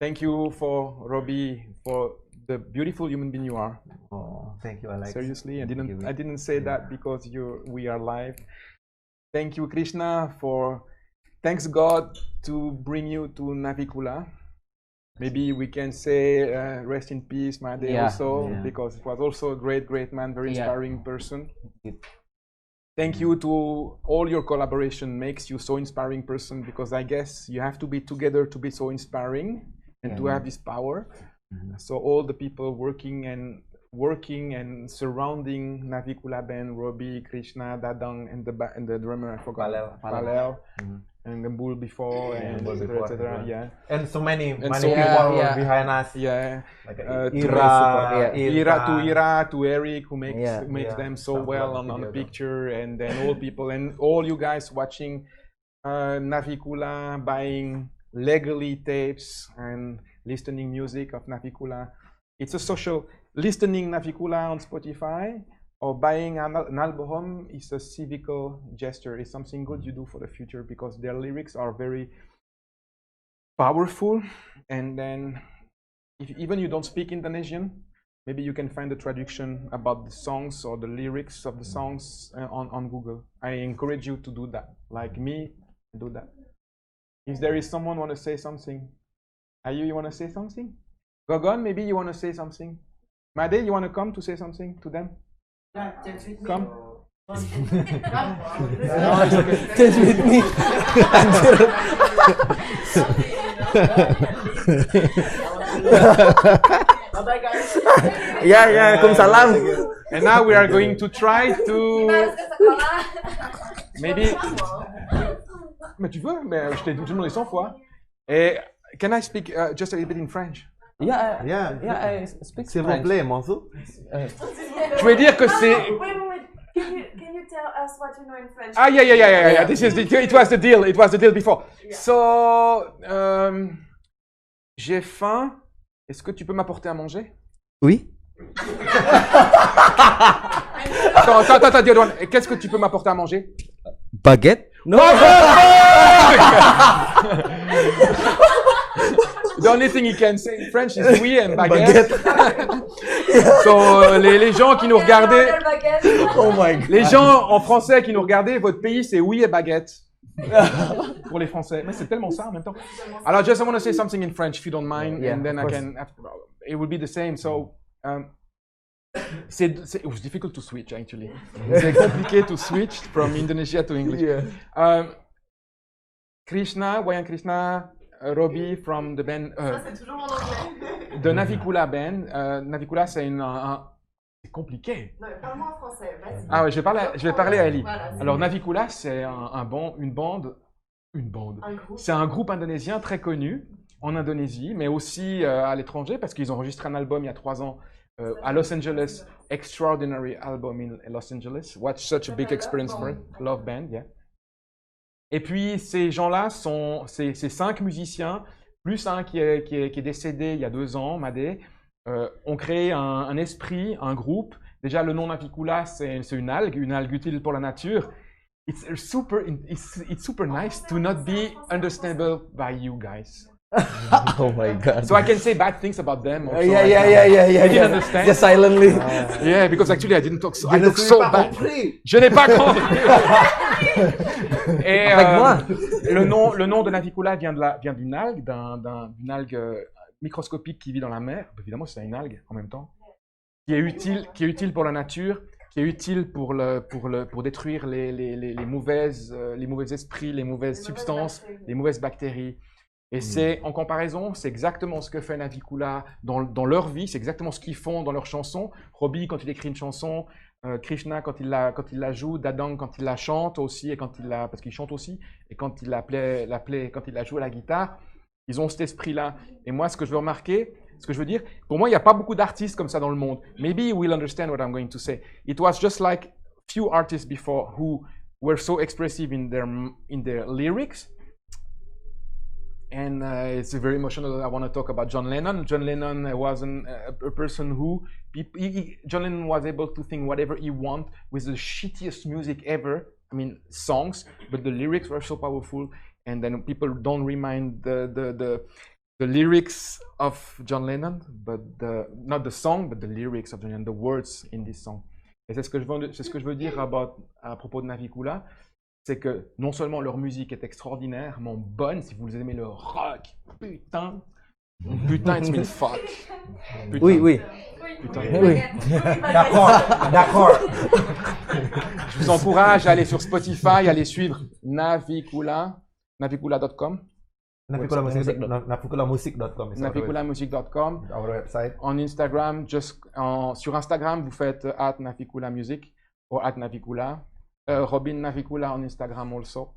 thank you for Robi, for the beautiful human being you are. Oh, thank you, Alex. Seriously, I didn't say that because we are live. Thank you, Krishna, thanks God to bring you to Navicula. Maybe we can say rest in peace, Made, also, because it was also a great man, very inspiring person. Thank you to all your collaboration, makes you so inspiring person, because I guess you have to be together to be so inspiring and to have this power. So all the people working and surrounding Navicula band, Robi, Krishna, Dadang, and the drummer, I forgot, Palel, and the bull before, and etc. And so many people behind us. Like Ira to Eric, who makes them so well on the picture, and then all people and all you guys watching Navicula, buying legally tapes and listening music of Navicula. It's a social listening Navicula on Spotify or buying an album is a civical gesture. It's something good you do for the future because their lyrics are very powerful. And then if even you don't speak Indonesian, maybe you can find the traduction about the songs or the lyrics of the songs on Google. I encourage you to do that. Like me, do that. If there is someone want to say something, Ayu, you want to say something? Gogon, maybe you want to say something? Made, you want to come to say something to them? Come. Dance with me. Bye-bye, guys. Waalaikumsalam. And now we are going to try to maybe. Mais tu veux? Mais je t'ai demandé 100 fois. Et can I speak just a little bit in French? Yeah, I speak S'il vous French. plaît, Monsu. Je vais dire que c'est. Wait. Can you tell us what you know in French? Ah, yeah. This is it was the deal. It was the deal before. Yeah. So, j'ai faim. Est-ce que tu peux m'apporter à manger? Oui. Attends, Diodoine. Qu'est-ce que tu peux m'apporter à manger? Baguette? No. The only thing he can say in French is oui and baguette. So, les gens qui nous regardaient, Oh my God. les gens en français qui nous regardaient, votre pays c'est oui et baguette. Pour les Français. Mais c'est tellement ça en même temps. Alors, just I want to say something in French if you don't mind, Yeah, and then of I course. can. It will be the same. So, it was difficult to switch actually. C'est compliqué to switch from Indonesia to English. Krishna, Robi from the band, C'est toujours en anglais. the Navicula band. Navicula, c'est c'est compliqué. Non, mais parle-moi en français, vas-y. Ah ouais, je vais parler à Ellie. Voilà, c'est Alors bien. Navicula, c'est une bande. Un groupe. C'est un groupe indonésien très connu. en Indonésie, mais aussi à l'étranger, parce qu'ils ont enregistré un album il y a 3 ans à Los Angeles, extraordinary album in Los Angeles. What such a big experience for it. Love Band, yeah. Et puis ces gens-là sont ces 5 musiciens, plus un qui est décédé il y a 2 ans, Madé, ont créé un esprit, un groupe. Déjà le nom Navicula, c'est une algue utile pour la nature. It's super nice to not be understandable by you guys. Oh my God. So I can say bad things about them. Also, Yeah. You didn't understand? Just silently. Yeah, because actually I didn't talk so, I talk so bad. Je n'ai pas compris. Et le nom de Navicula vient d'une algue, d'une algue microscopique qui vit dans la mer. Évidemment, c'est une algue en même temps, qui est utile pour la nature, qui est utile pour détruire les mauvais esprits, les mauvaises substances, les mauvaises bactéries. Et c'est, en comparaison, c'est exactement ce que fait Navicula dans leur vie, c'est exactement ce qu'ils font dans leurs chansons. Robi, quand il écrit une chanson, Krishna, quand il la joue, Dadang, quand il la chante aussi, et parce qu'il chante aussi, et quand il quand il la joue à la guitare, ils ont cet esprit-là. Et moi, ce que je veux dire, pour moi, il n'y a pas beaucoup d'artistes comme ça dans le monde. Maybe you will understand what I'm going to say. It was just like few artists before who were so expressive in their lyrics. And it's very emotional. I want to talk about John Lennon. John Lennon was a person who John Lennon was able to think whatever he wanted with the shittiest music ever. I mean, songs, but the lyrics were so powerful. And then people don't remind the lyrics of John Lennon, but not the song, but the lyrics of John Lennon, the words in this song. Et c'est ce que je veux dire à propos de Navicula. C'est que non seulement leur musique est extraordinairement bonne, si vous aimez le rock, putain, it means fuck. Putain. Oui. Putain. Oui. D'accord. Je vous encourage à aller sur Spotify, à aller suivre navicula.com. Naviculamusic.com. Naviculamusic.com. Our website. En Instagram, sur Instagram, vous faites @naviculamusic ou @navicula. Robin Navicula on Instagram also.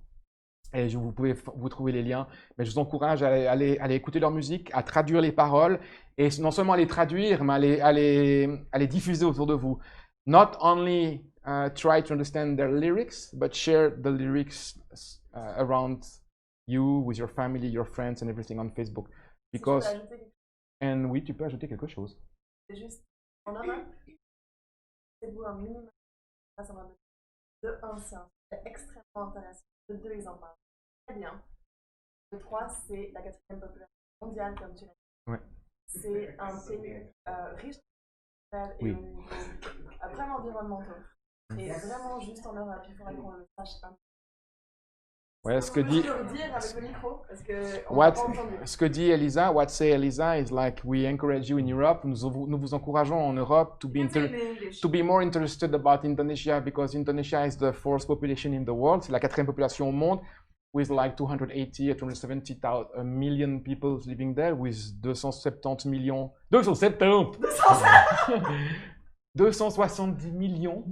Et vous pouvez vous trouver les liens. Mais je vous encourage à aller écouter leur musique, à traduire les paroles, et non seulement à les traduire, mais à les diffuser autour de vous. Not only try to understand their lyrics, but share the lyrics around you, with your family, your friends, and everything on Facebook. Because, and oui, tu peux ajouter quelque chose. C'est juste, on en a. C'est vous un minimum. Ça va de 1, c'est extrêmement intéressant. De 2, ils en parlent très bien. De 3, c'est la 4e population mondiale, comme tu l'as dit. Ouais. C'est un pays riche et vraiment environnementaux. Et vraiment, juste en Europe, il faudrait qu'on le sache un peu. Ouais, ce que dit. Je peux le dire avec le micro, parce que ce que dit Elisa, what say Elisa is like we encourage you in Europe. Nous vous encourageons en Europe to be more interested about Indonesia, because Indonesia is the 4th population in the world. C'est la 4e population au monde, with like 280 or 270 million people living there, with 270 millions. 270 millions.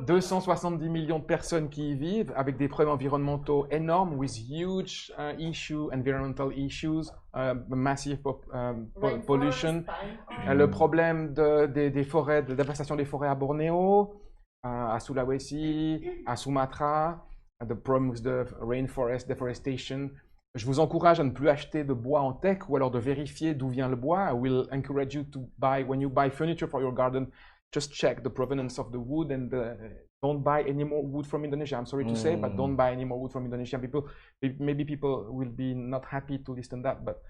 270 millions de personnes qui y vivent, avec des problèmes environnementaux énormes, with huge environmental issues, massive pollution, le problème des forêts, de dévastation des forêts à Bornéo, à Sulawesi, à Sumatra, the problem with the rainforest deforestation. Je vous encourage à ne plus acheter de bois en tech, ou alors de vérifier d'où vient le bois. I will encourage you to buy, when you buy furniture for your garden, just check the provenance of the wood, and don't buy any more wood from Indonesia. I'm sorry to say, but don't buy any more wood from Indonesia. Maybe people will be not happy to listen to that, but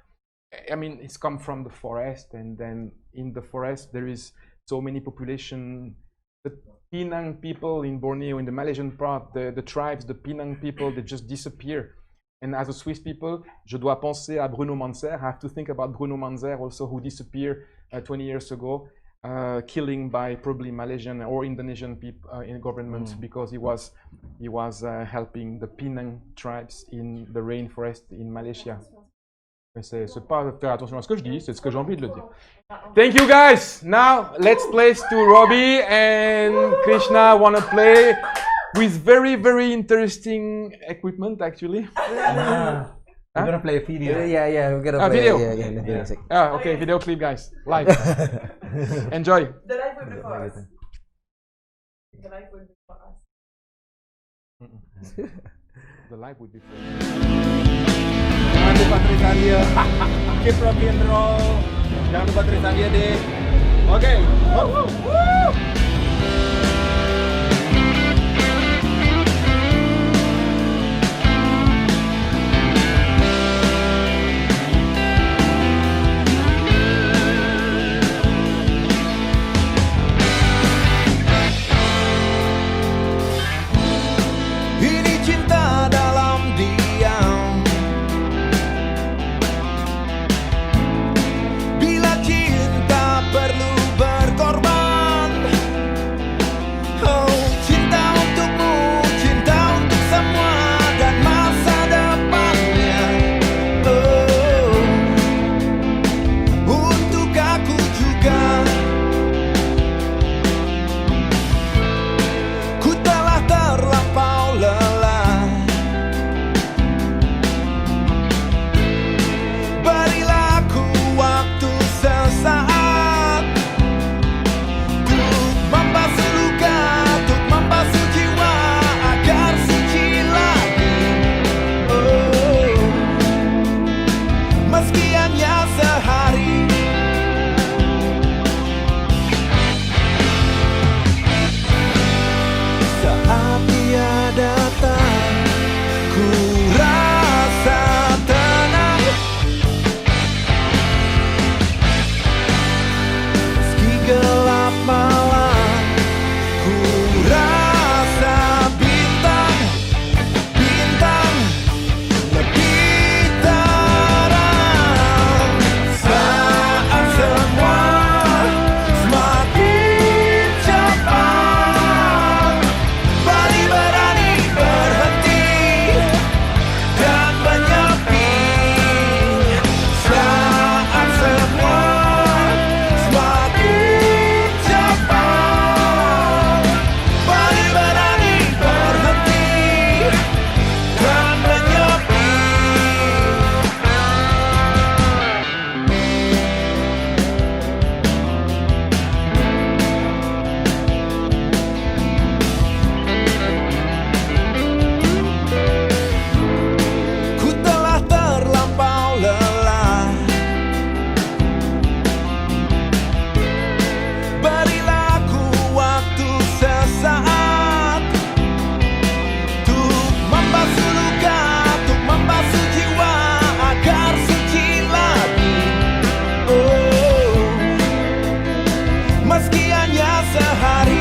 I mean, it's come from the forest, and then in the forest there is so many population. The Penang people in Borneo, in the Malaysian part, the tribes, the Penang people, they just disappear. And as a Swiss people, je dois penser à Bruno Manzer. I have to think about Bruno Manzer also, who disappeared 20 years ago. Killing by probably Malaysian or Indonesian people in government, because he was helping the Penang tribes in the rainforest in Malaysia. Mais c'est pas faire attention à ce que je dis, c'est ce que j'ai envie de le dire. Thank you guys. Now let's play to Robi and Krishna. Wanna play with very interesting equipment actually. We're gonna play a video. Yeah, we're gonna play video. Yeah, the music. Okay, video clip, guys. Live. Enjoy. The life will be for us. The life will be for us. The live would be for Jangan lupa tulisan dia. Keep rock and roll. Jangan lupa tulisan dia deh. Oke. Ini cinta dalam diam. Bila cinta perlu berkorban, oh cinta untukmu, cinta untuk semua dan masa depannya. Oh, untuk aku juga. Ku telah terlampau lelah. Berilah aku waktu sesaat untuk membasuh luka, untuk membasuh jiwa agar suci lagi. Oh, meski hanya sehari. Saat dia datang, ku rasa tenang. Meski gelap malam, ku rasa bintang, bintang lebih terang. Saat semua semakin cepat, Bali berani berhenti dan menyepi. Saat semua semakin cepat, Bali berani berhenti dan menyepi. Ku telah terlampau lelah. Berilah aku waktu sesaat untuk membasuh luka, untuk membasuh jiwa agar suci lagi. Oh, meski hanya sehari.